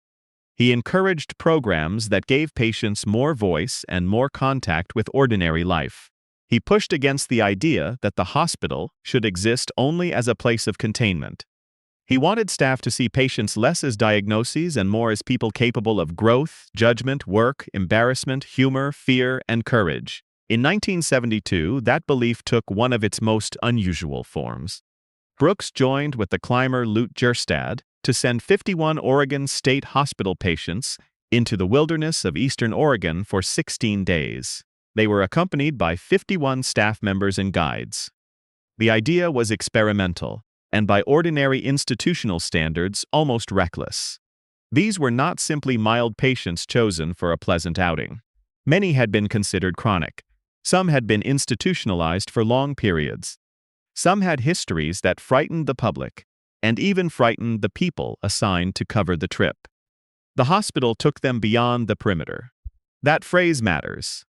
He encouraged programs that gave patients more voice and more contact with ordinary life. He pushed against the idea that the hospital should exist only as a place of containment. He wanted staff to see patients less as diagnoses and more as people capable of growth, judgment, work, embarrassment, humor, fear, and courage. In 1972, that belief took one of its most unusual forms. Brooks joined with the climber Lute Gjerstad to send 51 Oregon State Hospital patients into the wilderness of eastern Oregon for 16 days. They were accompanied by 51 staff members and guides. The idea was experimental, and by ordinary institutional standards, almost reckless. These were not simply mild patients chosen for a pleasant outing. Many had been considered chronic. Some had been institutionalized for long periods. Some had histories that frightened the public, and even frightened the people assigned to cover the trip. The hospital took them beyond the perimeter. That phrase matters.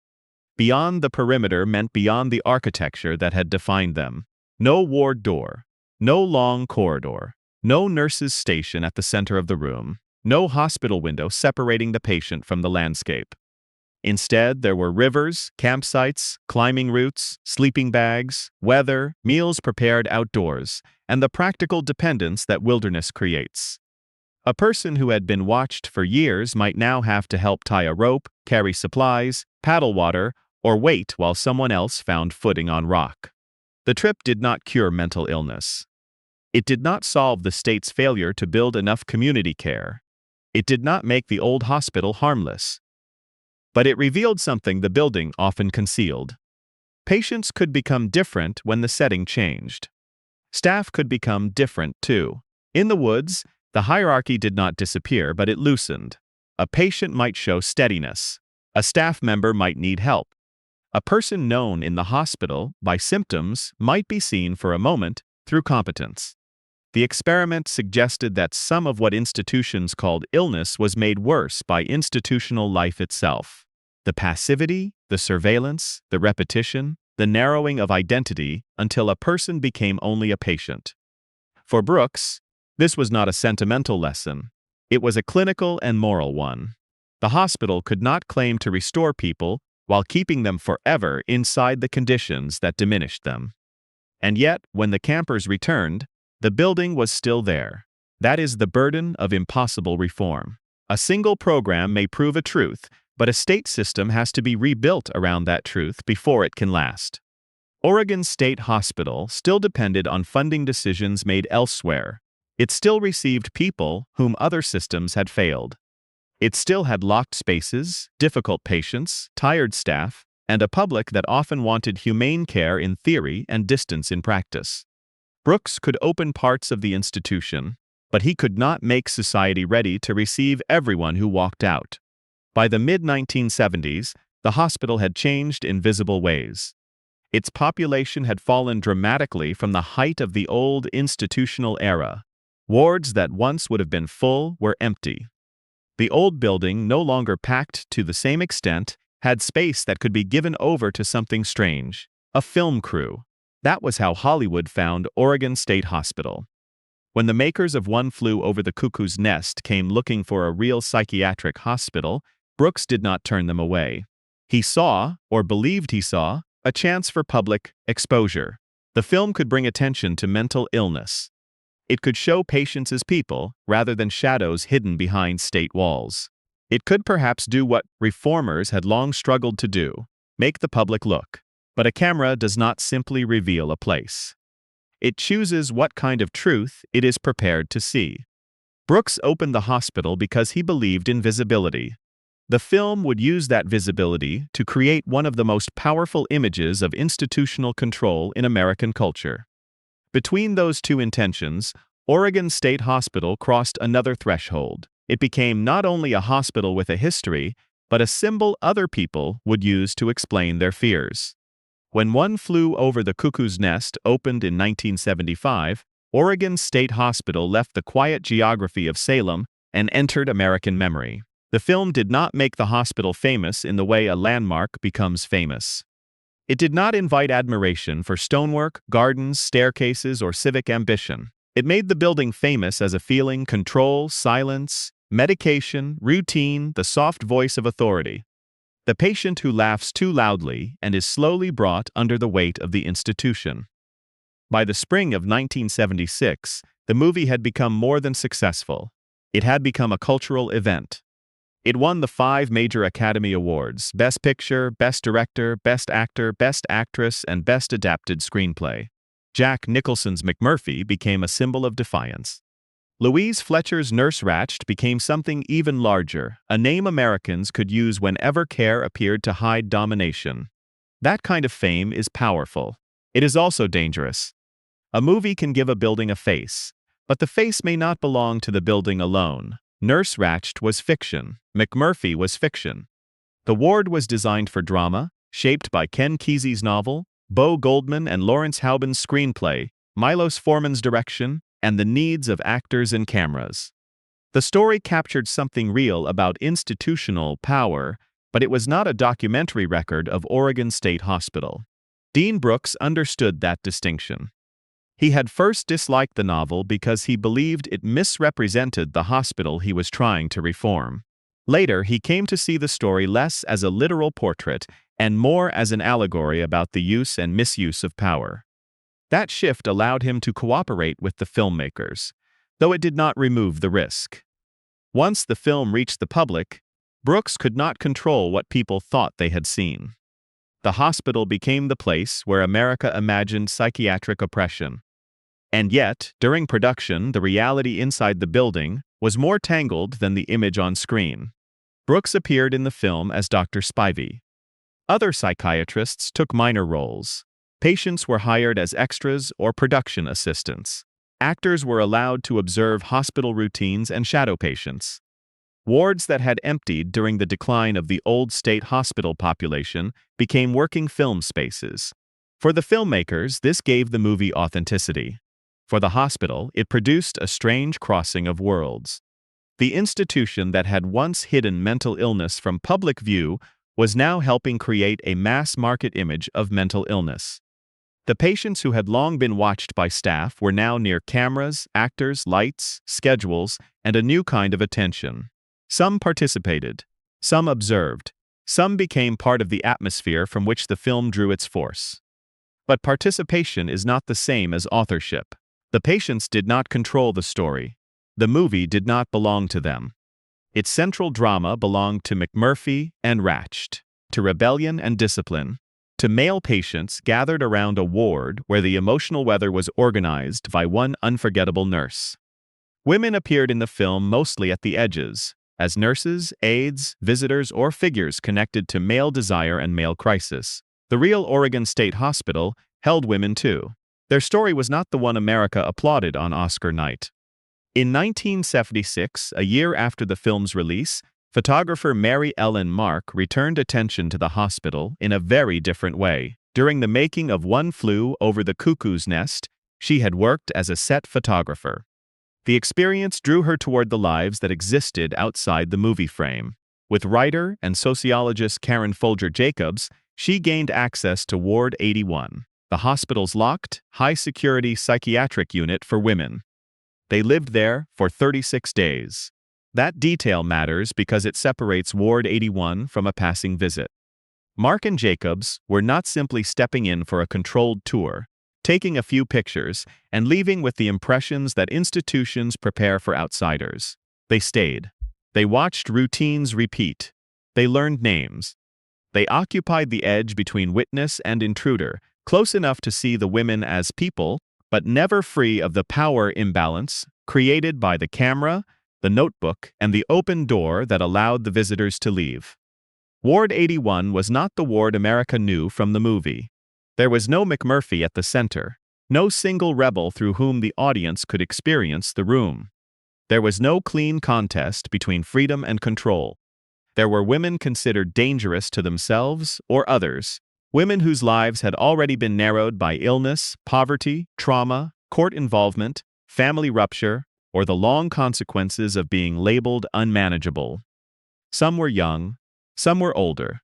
Beyond the perimeter meant beyond the architecture that had defined them. No ward door. No long corridor. No nurse's station at the center of the room. No hospital window separating the patient from the landscape. Instead, there were rivers, campsites, climbing routes, sleeping bags, weather, meals prepared outdoors, and the practical dependence that wilderness creates. A person who had been watched for years might now have to help tie a rope, carry supplies, paddle water, or wait while someone else found footing on rock. The trip did not cure mental illness. It did not solve the state's failure to build enough community care. It did not make the old hospital harmless. But it revealed something the building often concealed. Patients could become different when the setting changed. Staff could become different too. In the woods, the hierarchy did not disappear, but it loosened. A patient might show steadiness. A staff member might need help. A person known in the hospital by symptoms might be seen for a moment through competence. The experiment suggested that some of what institutions called illness was made worse by institutional life itself. The passivity, the surveillance, the repetition, the narrowing of identity until a person became only a patient. For Brooks, this was not a sentimental lesson. It was a clinical and moral one. The hospital could not claim to restore people while keeping them forever inside the conditions that diminished them. And yet, when the campers returned, the building was still there. That is the burden of impossible reform. A single program may prove a truth, but a state system has to be rebuilt around that truth before it can last. Oregon State Hospital still depended on funding decisions made elsewhere. It still received people whom other systems had failed. It still had locked spaces, difficult patients, tired staff, and a public that often wanted humane care in theory and distance in practice. Brooks could open parts of the institution, but he could not make society ready to receive everyone who walked out. By the mid-1970s, the hospital had changed in visible ways. Its population had fallen dramatically from the height of the old institutional era. Wards that once would have been full were empty. The old building, no longer packed to the same extent, had space that could be given over to something strange, a film crew. That was how Hollywood found Oregon State Hospital. When the makers of One Flew Over the Cuckoo's Nest came looking for a real psychiatric hospital, Brooks did not turn them away. He saw, or believed he saw, a chance for public exposure. The film could bring attention to mental illness. It could show patients as people, rather than shadows hidden behind state walls. It could perhaps do what reformers had long struggled to do, make the public look. But a camera does not simply reveal a place. It chooses what kind of truth it is prepared to see. Brooks opened the hospital because he believed in visibility. The film would use that visibility to create one of the most powerful images of institutional control in American culture. Between those two intentions, Oregon State Hospital crossed another threshold. It became not only a hospital with a history, but a symbol other people would use to explain their fears. When One Flew Over the Cuckoo's Nest opened in 1975, Oregon State Hospital left the quiet geography of Salem and entered American memory. The film did not make the hospital famous in the way a landmark becomes famous. It did not invite admiration for stonework, gardens, staircases, or civic ambition. It made the building famous as a feeling, control, silence, medication, routine, the soft voice of authority. The patient who laughs too loudly and is slowly brought under the weight of the institution. By the spring of 1976, the movie had become more than successful. It had become a cultural event. It won the 5 major Academy Awards: Best Picture, Best Director, Best Actor, Best Actress, and Best Adapted Screenplay. Jack Nicholson's McMurphy became a symbol of defiance. Louise Fletcher's Nurse Ratched became something even larger, a name Americans could use whenever care appeared to hide domination. That kind of fame is powerful. It is also dangerous. A movie can give a building a face, but the face may not belong to the building alone. Nurse Ratched was fiction. McMurphy was fiction. The ward was designed for drama, shaped by Ken Kesey's novel, Bo Goldman and Lawrence Haubin's screenplay, Milos Forman's direction, and the needs of actors and cameras. The story captured something real about institutional power, but it was not a documentary record of Oregon State Hospital. Dean Brooks understood that distinction. He had first disliked the novel because he believed it misrepresented the hospital he was trying to reform. Later, he came to see the story less as a literal portrait and more as an allegory about the use and misuse of power. That shift allowed him to cooperate with the filmmakers, though it did not remove the risk. Once the film reached the public, Brooks could not control what people thought they had seen. The hospital became the place where America imagined psychiatric oppression. And yet, during production, the reality inside the building was more tangled than the image on screen. Brooks appeared in the film as Dr. Spivey. Other psychiatrists took minor roles. Patients were hired as extras or production assistants. Actors were allowed to observe hospital routines and shadow patients. Wards that had emptied during the decline of the old state hospital population became working film spaces. For the filmmakers, this gave the movie authenticity. For the hospital, it produced a strange crossing of worlds. The institution that had once hidden mental illness from public view was now helping create a mass-market image of mental illness. The patients who had long been watched by staff were now near cameras, actors, lights, schedules, and a new kind of attention. Some participated, some observed, some became part of the atmosphere from which the film drew its force. But participation is not the same as authorship. The patients did not control the story. The movie did not belong to them. Its central drama belonged to McMurphy and Ratched, to rebellion and discipline, to male patients gathered around a ward where the emotional weather was organized by one unforgettable nurse. Women appeared in the film mostly at the edges, as nurses, aides, visitors, or figures connected to male desire and male crisis. The real Oregon State Hospital held women too. Their story was not the one America applauded on Oscar night. In 1976, a year after the film's release, photographer Mary Ellen Mark returned attention to the hospital in a very different way. During the making of One Flew Over the Cuckoo's Nest, she had worked as a set photographer. The experience drew her toward the lives that existed outside the movie frame. With writer and sociologist Karen Folger Jacobs, she gained access to Ward 81, the hospital's locked, high-security psychiatric unit for women. They lived there for 36 days. That detail matters because it separates Ward 81 from a passing visit. Mark and Jacobs were not simply stepping in for a controlled tour, taking a few pictures, and leaving with the impressions that institutions prepare for outsiders. They stayed. They watched routines repeat. They learned names. They occupied the edge between witness and intruder, close enough to see the women as people, but never free of the power imbalance created by the camera, the notebook, and the open door that allowed the visitors to leave. Ward 81 was not the ward America knew from the movie. There was no McMurphy at the center, no single rebel through whom the audience could experience the room. There was no clean contest between freedom and control. There were women considered dangerous to themselves or others, women whose lives had already been narrowed by illness, poverty, trauma, court involvement, family rupture, or the long consequences of being labeled unmanageable. Some were young, some were older.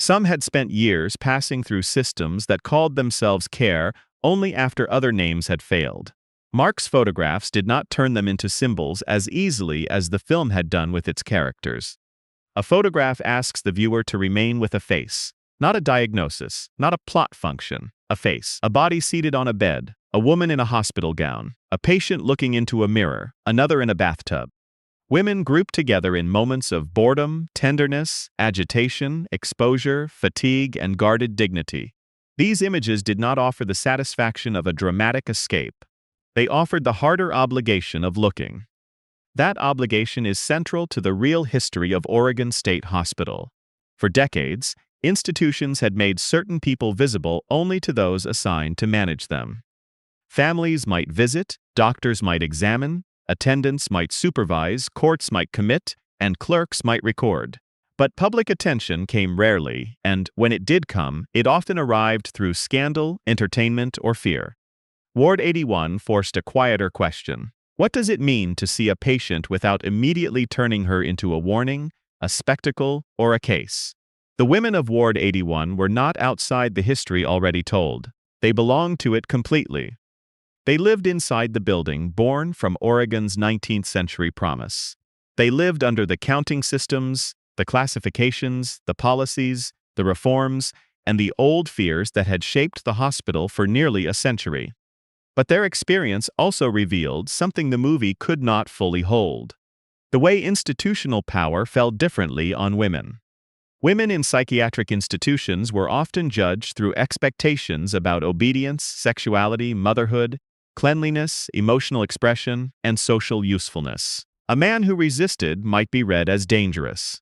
Some had spent years passing through systems that called themselves care only after other names had failed. Mark's photographs did not turn them into symbols as easily as the film had done with its characters. A photograph asks the viewer to remain with a face, not a diagnosis, not a plot function, a face, a body seated on a bed, a woman in a hospital gown, a patient looking into a mirror, another in a bathtub. Women grouped together in moments of boredom, tenderness, agitation, exposure, fatigue, and guarded dignity. These images did not offer the satisfaction of a dramatic escape. They offered the harder obligation of looking. That obligation is central to the real history of Oregon State Hospital. For decades, institutions had made certain people visible only to those assigned to manage them. Families might visit, doctors might examine, attendants might supervise, courts might commit, and clerks might record. But public attention came rarely, and when it did come, it often arrived through scandal, entertainment, or fear. Ward 81 forced a quieter question. What does it mean to see a patient without immediately turning her into a warning, a spectacle, or a case? The women of Ward 81 were not outside the history already told. They belonged to it completely. They lived inside the building born from Oregon's 19th century promise. They lived under the counting systems, the classifications, the policies, the reforms, and the old fears that had shaped the hospital for nearly a century. But their experience also revealed something the movie could not fully hold: the way institutional power fell differently on women. Women in psychiatric institutions were often judged through expectations about obedience, sexuality, motherhood, cleanliness, emotional expression, and social usefulness. A man who resisted might be read as dangerous.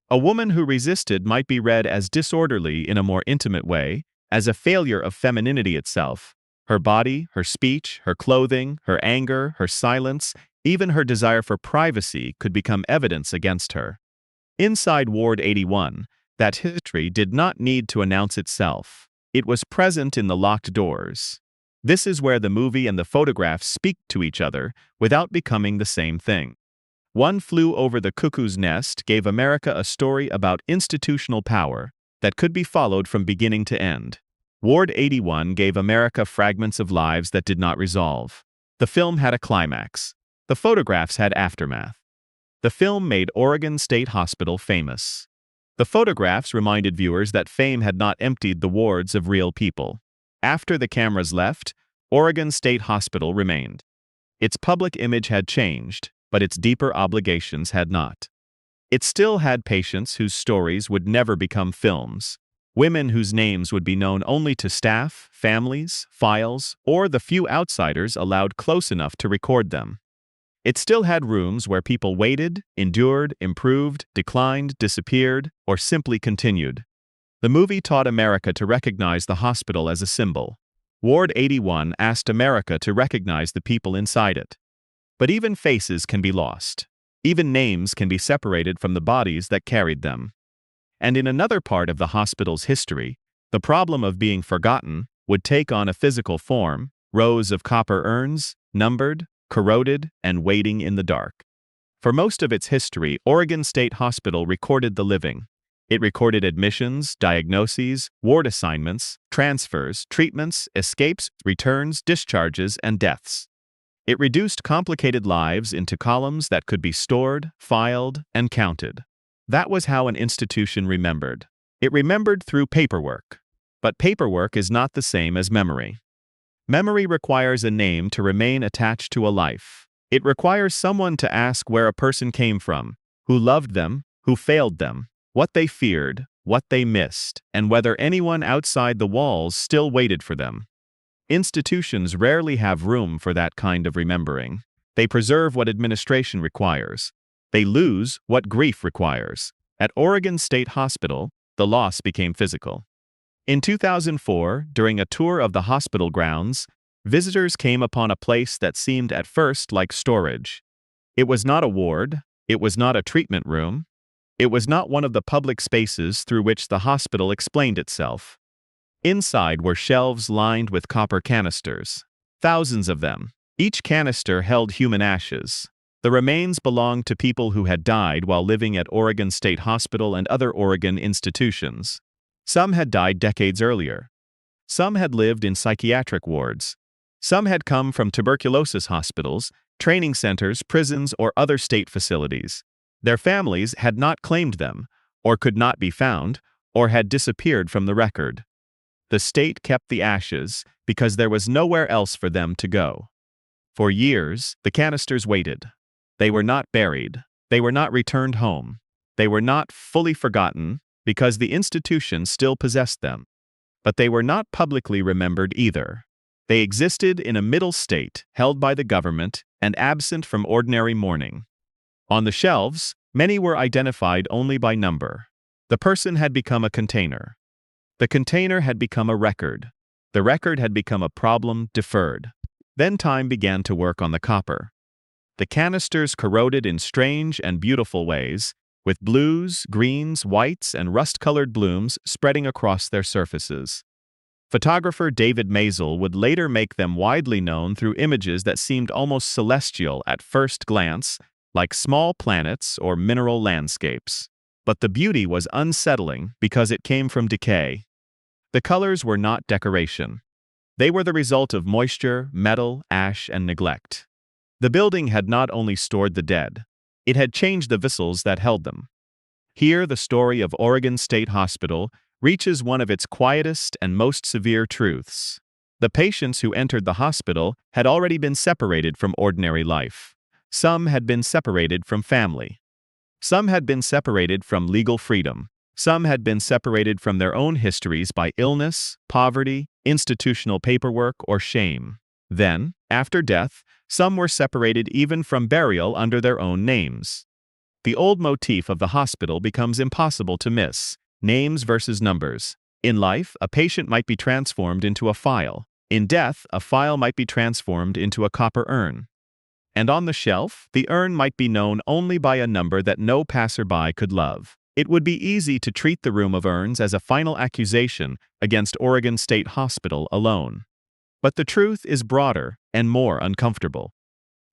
A woman who resisted might be read as disorderly in a more intimate way, as a failure of femininity itself. Her body, her speech, her clothing, her anger, her silence, even her desire for privacy could become evidence against her. Inside Ward 81, that history did not need to announce itself. It was present in the locked doors. This is where the movie and the photographs speak to each other without becoming the same thing. One Flew Over the Cuckoo's Nest gave America a story about institutional power that could be followed from beginning to end. Ward 81 gave America fragments of lives that did not resolve. The film had a climax. The photographs had aftermath. The film made Oregon State Hospital famous. The photographs reminded viewers that fame had not emptied the wards of real people. After the cameras left, Oregon State Hospital remained. Its public image had changed, but its deeper obligations had not. It still had patients whose stories would never become films, women whose names would be known only to staff, families, files, or the few outsiders allowed close enough to record them. It still had rooms where people waited, endured, improved, declined, disappeared, or simply continued. The movie taught America to recognize the hospital as a symbol. Ward 81 asked America to recognize the people inside it. But even faces can be lost. Even names can be separated from the bodies that carried them. And in another part of the hospital's history, the problem of being forgotten would take on a physical form: rows of copper urns, numbered, corroded, and waiting in the dark. For most of its history, Oregon State Hospital recorded the living. It recorded admissions, diagnoses, ward assignments, transfers, treatments, escapes, returns, discharges, and deaths. It reduced complicated lives into columns that could be stored, filed, and counted. That was how an institution remembered. It remembered through paperwork. But paperwork is not the same as memory. Memory requires a name to remain attached to a life. It requires someone to ask where a person came from, who loved them, who failed them, what they feared, what they missed, and whether anyone outside the walls still waited for them. Institutions rarely have room for that kind of remembering. They preserve what administration requires. They lose what grief requires. At Oregon State Hospital, the loss became physical. In 2004, during a tour of the hospital grounds, visitors came upon a place that seemed at first like storage. It was not a ward. It was not a treatment room. It was not one of the public spaces through which the hospital explained itself. Inside were shelves lined with copper canisters. Thousands of them. Each canister held human ashes. The remains belonged to people who had died while living at Oregon State Hospital and other Oregon institutions. Some had died decades earlier. Some had lived in psychiatric wards. Some had come from tuberculosis hospitals, training centers, prisons, or other state facilities. Their families had not claimed them, or could not be found, or had disappeared from the record. The state kept the ashes because there was nowhere else for them to go. For years, the canisters waited. They were not buried. They were not returned home. They were not fully forgotten because the institution still possessed them. But they were not publicly remembered either. They existed in a middle state held by the government and absent from ordinary mourning. On the shelves, many were identified only by number. The person had become a container. The container had become a record. The record had become a problem deferred. Then time began to work on the copper. The canisters corroded in strange and beautiful ways, with blues, greens, whites, and rust-colored blooms spreading across their surfaces. Photographer David Maisel would later make them widely known through images that seemed almost celestial at first glance, like small planets or mineral landscapes. But the beauty was unsettling because it came from decay. The colors were not decoration. They were the result of moisture, metal, ash, and neglect. The building had not only stored the dead, it had changed the vessels that held them. Here, the story of Oregon State Hospital reaches one of its quietest and most severe truths. The patients who entered the hospital had already been separated from ordinary life. Some had been separated from family. Some had been separated from legal freedom. Some had been separated from their own histories by illness, poverty, institutional paperwork, or shame. Then, after death, some were separated even from burial under their own names. The old motif of the hospital becomes impossible to miss: names versus numbers. In life, a patient might be transformed into a file. In death, a file might be transformed into a copper urn. And on the shelf, the urn might be known only by a number that no passerby could love. It would be easy to treat the room of urns as a final accusation against Oregon State Hospital alone. But the truth is broader and more uncomfortable.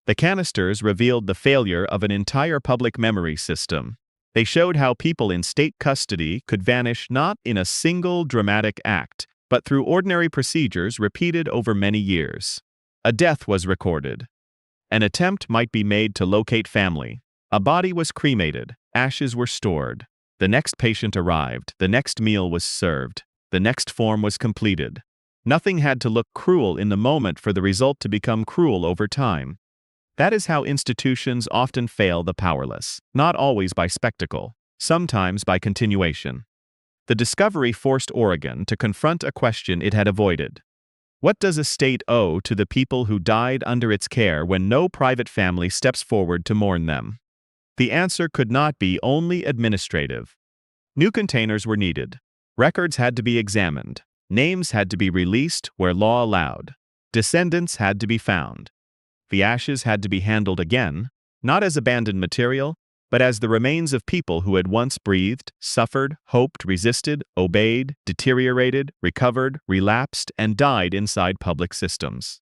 The canisters revealed the failure of an entire public memory system. They showed how people in state custody could vanish not in a single dramatic act, but through ordinary procedures repeated over many years. A death was recorded. An attempt might be made to locate family. A body was cremated. Ashes were stored. The next patient arrived. The next meal was served. The next form was completed. Nothing had to look cruel in the moment for the result to become cruel over time. That is how institutions often fail the powerless, not always by spectacle, sometimes by continuation. The discovery forced Oregon to confront a question it had avoided. What does a state owe to the people who died under its care when no private family steps forward to mourn them? The answer could not be only administrative. New containers were needed. Records had to be examined. Names had to be released where law allowed. Descendants had to be found. The ashes had to be handled again, not as abandoned material, but as the remains of people who had once breathed, suffered, hoped, resisted, obeyed, deteriorated, recovered, relapsed, and died inside public systems.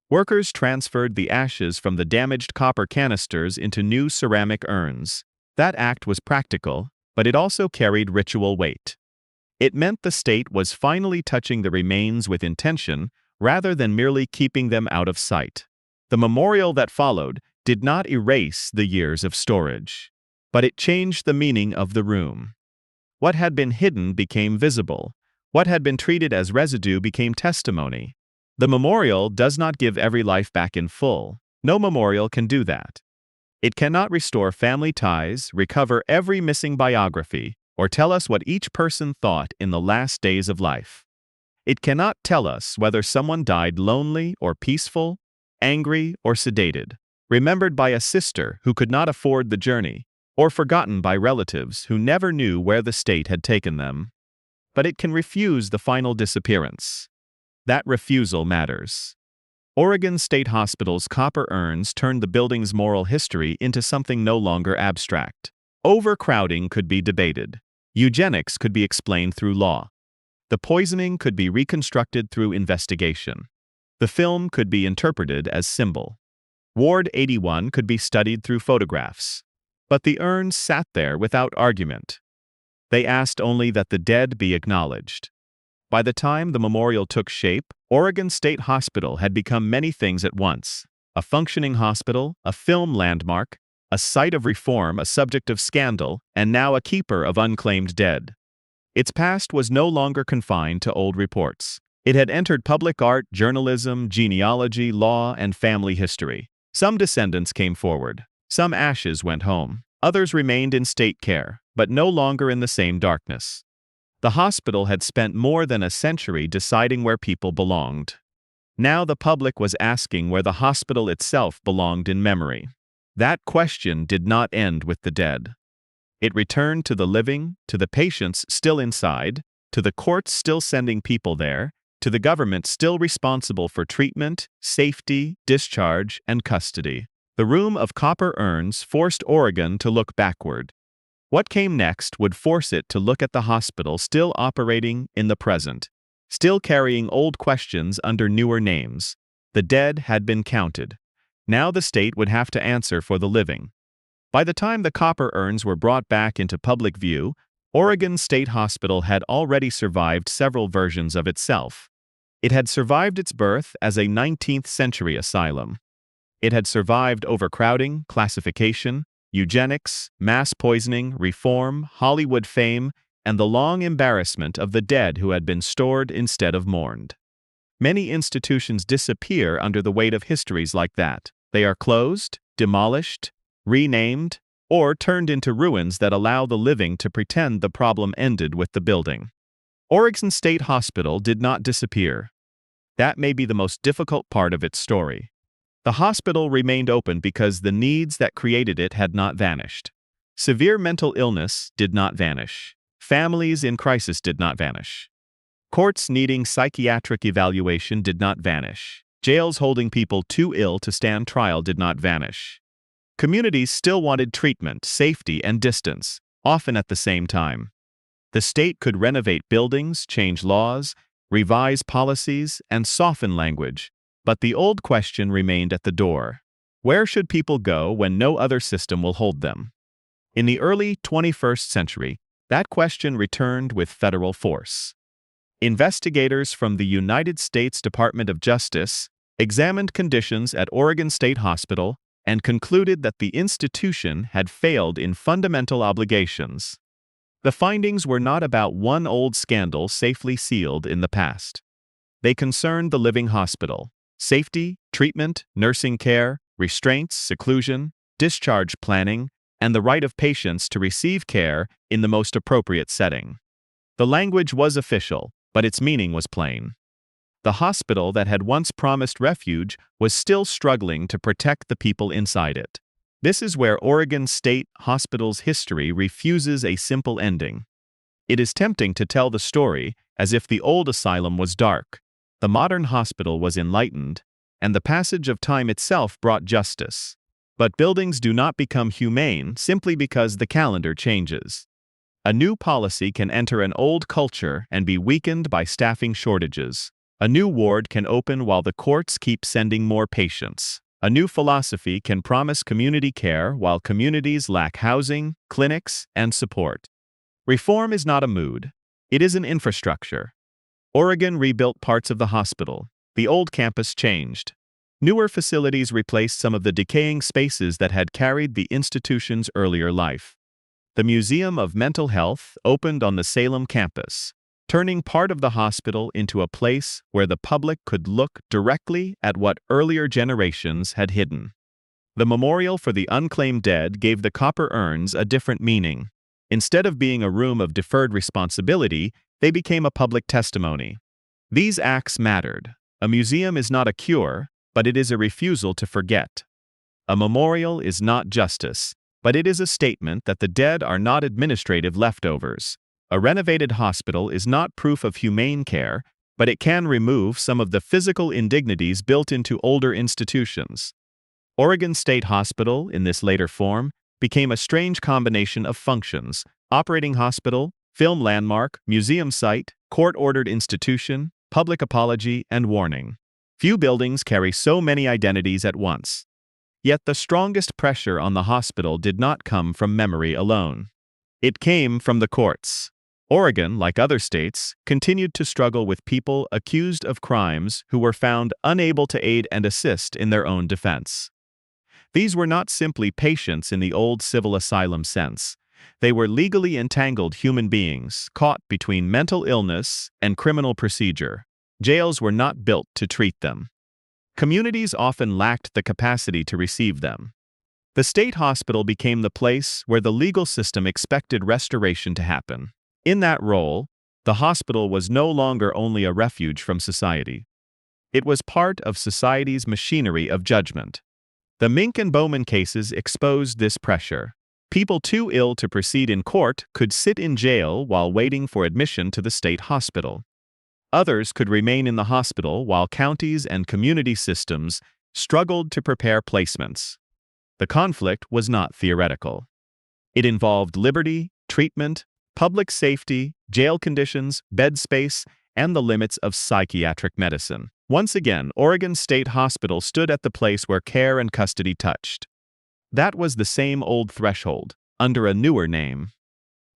Workers transferred the ashes from the damaged copper canisters into new ceramic urns. That act was practical, but it also carried ritual weight. It meant the state was finally touching the remains with intention rather than merely keeping them out of sight. The memorial that followed did not erase the years of storage, but it changed the meaning of the room. What had been hidden became visible. What had been treated as residue became testimony. The memorial does not give every life back in full. No memorial can do that. It cannot restore family ties, recover every missing biography, or tell us what each person thought in the last days of life. It cannot tell us whether someone died lonely or peaceful, angry or sedated, remembered by a sister who could not afford the journey, or forgotten by relatives who never knew where the state had taken them. But it can refuse the final disappearance. That refusal matters. Oregon State Hospital's copper urns turned the building's moral history into something no longer abstract. Overcrowding could be debated. Eugenics could be explained through law. The poisoning could be reconstructed through investigation. The film could be interpreted as symbol. Ward 81 could be studied through photographs. But the urns sat there without argument. They asked only that the dead be acknowledged. By the time the memorial took shape, Oregon State Hospital had become many things at once: a functioning hospital, a film landmark, a site of reform, a subject of scandal, and now a keeper of unclaimed dead. Its past was no longer confined to old reports. It had entered public art, journalism, genealogy, law, and family history. Some descendants came forward. Some ashes went home. Others remained in state care, but no longer in the same darkness. The hospital had spent more than a century deciding where people belonged. Now the public was asking where the hospital itself belonged in memory. That question did not end with the dead. It returned to the living, to the patients still inside, to the courts still sending people there, to the government still responsible for treatment, safety, discharge, and custody. The room of copper urns forced Oregon to look backward. What came next would force it to look at the hospital still operating in the present, still carrying old questions under newer names. The dead had been counted. Now the state would have to answer for the living. By the time the copper urns were brought back into public view, Oregon State Hospital had already survived several versions of itself. It had survived its birth as a 19th-century asylum. It had survived overcrowding, classification, eugenics, mass poisoning, reform, Hollywood fame, and the long embarrassment of the dead who had been stored instead of mourned. Many institutions disappear under the weight of histories like that. They are closed, demolished, renamed, or turned into ruins that allow the living to pretend the problem ended with the building. Oregon State Hospital did not disappear. That may be the most difficult part of its story. The hospital remained open because the needs that created it had not vanished. Severe mental illness did not vanish. Families in crisis did not vanish. Courts needing psychiatric evaluation did not vanish. Jails holding people too ill to stand trial did not vanish. Communities still wanted treatment, safety, and distance, often at the same time. The state could renovate buildings, change laws, revise policies, and soften language, but the old question remained at the door. Where should people go when no other system will hold them? In the early 21st century, that question returned with federal force. Investigators from the United States Department of Justice examined conditions at Oregon State Hospital and concluded that the institution had failed in fundamental obligations. The findings were not about one old scandal safely sealed in the past. They concerned the living hospital: safety, treatment, nursing care, restraints, seclusion, discharge planning, and the right of patients to receive care in the most appropriate setting. The language was official, but its meaning was plain. The hospital that had once promised refuge was still struggling to protect the people inside it. This is where Oregon State Hospital's history refuses a simple ending. It is tempting to tell the story as if the old asylum was dark, the modern hospital was enlightened, and the passage of time itself brought justice. But buildings do not become humane simply because the calendar changes. A new policy can enter an old culture and be weakened by staffing shortages. A new ward can open while the courts keep sending more patients. A new philosophy can promise community care while communities lack housing, clinics, and support. Reform is not a mood. It is an infrastructure. Oregon rebuilt parts of the hospital. The old campus changed. Newer facilities replaced some of the decaying spaces that had carried the institution's earlier life. The Museum of Mental Health opened on the Salem campus, turning part of the hospital into a place where the public could look directly at what earlier generations had hidden. The memorial for the unclaimed dead gave the copper urns a different meaning. Instead of being a room of deferred responsibility, they became a public testimony. These acts mattered. A museum is not a cure, but it is a refusal to forget. A memorial is not justice, but it is a statement that the dead are not administrative leftovers. A renovated hospital is not proof of humane care, but it can remove some of the physical indignities built into older institutions. Oregon State Hospital, in this later form, became a strange combination of functions: operating hospital, film landmark, museum site, court-ordered institution, public apology, and warning. Few buildings carry so many identities at once. Yet the strongest pressure on the hospital did not come from memory alone. It came from the courts. Oregon, like other states, continued to struggle with people accused of crimes who were found unable to aid and assist in their own defense. These were not simply patients in the old civil asylum sense. They were legally entangled human beings caught between mental illness and criminal procedure. Jails were not built to treat them. Communities often lacked the capacity to receive them. The state hospital became the place where the legal system expected restoration to happen. In that role, the hospital was no longer only a refuge from society. It was part of society's machinery of judgment. The Mink and Bowman cases exposed this pressure. People too ill to proceed in court could sit in jail while waiting for admission to the state hospital. Others could remain in the hospital while counties and community systems struggled to prepare placements. The conflict was not theoretical. It involved liberty, treatment, public safety, jail conditions, bed space, and the limits of psychiatric medicine. Once again, Oregon State Hospital stood at the place where care and custody touched. That was the same old threshold, under a newer name.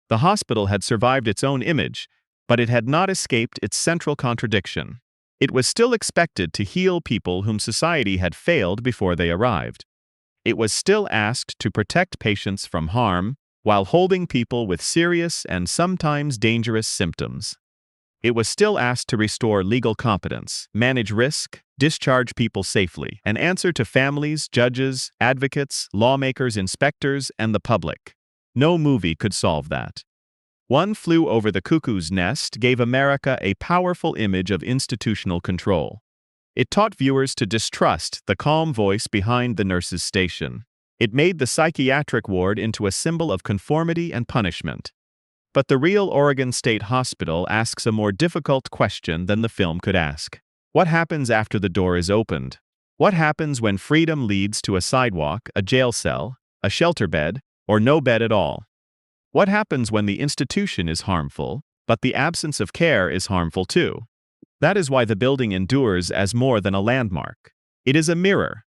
The hospital had survived its own image, but it had not escaped its central contradiction. It was still expected to heal people whom society had failed before they arrived. It was still asked to protect patients from harm while holding people with serious and sometimes dangerous symptoms. It was still asked to restore legal competence, manage risk, discharge people safely, and answer to families, judges, advocates, lawmakers, inspectors, and the public. No movie could solve that. One Flew Over the Cuckoo's Nest gave America a powerful image of institutional control. It taught viewers to distrust the calm voice behind the nurse's station. It made the psychiatric ward into a symbol of conformity and punishment. But the real Oregon State Hospital asks a more difficult question than the film could ask. What happens after the door is opened? What happens when freedom leads to a sidewalk, a jail cell, a shelter bed, or no bed at all? What happens when the institution is harmful, but the absence of care is harmful too? That is why the building endures as more than a landmark. It is a mirror.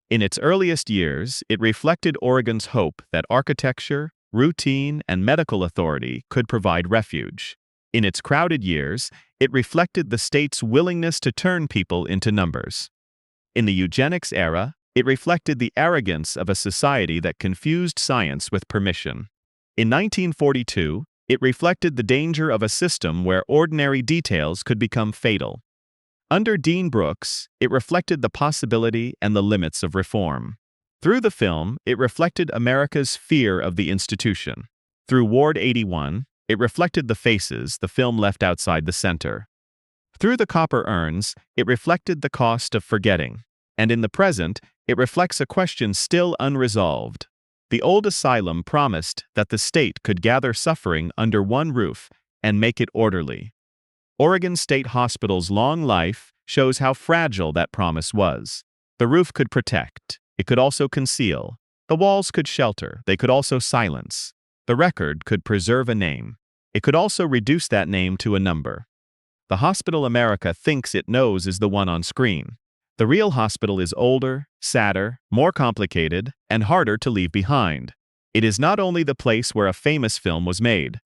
In its earliest years, it reflected Oregon's hope that architecture, routine, and medical authority could provide refuge. In its crowded years, it reflected the state's willingness to turn people into numbers. In the eugenics era, it reflected the arrogance of a society that confused science with permission. In 1942, it reflected the danger of a system where ordinary details could become fatal. Under Dean Brooks, it reflected the possibility and the limits of reform. Through the film, it reflected America's fear of the institution. Through Ward 81, it reflected the faces the film left outside the center. Through the copper urns, it reflected the cost of forgetting. And in the present, it reflects a question still unresolved. The old asylum promised that the state could gather suffering under one roof and make it orderly. Oregon State Hospital's long life shows how fragile that promise was. The roof could protect. It could also conceal. The walls could shelter. They could also silence. The record could preserve a name. It could also reduce that name to a number. The hospital America thinks it knows is the one on screen. The real hospital is older, sadder, more complicated, and harder to leave behind. It is not only the place where a famous film was made.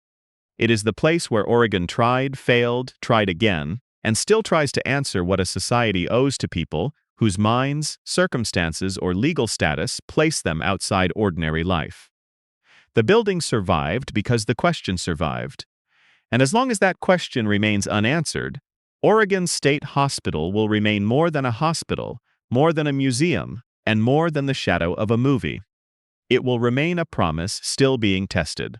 It is the place where Oregon tried, failed, tried again, and still tries to answer what a society owes to people whose minds, circumstances, or legal status place them outside ordinary life. The building survived because the question survived. And as long as that question remains unanswered, Oregon State Hospital will remain more than a hospital, more than a museum, and more than the shadow of a movie. It will remain a promise still being tested.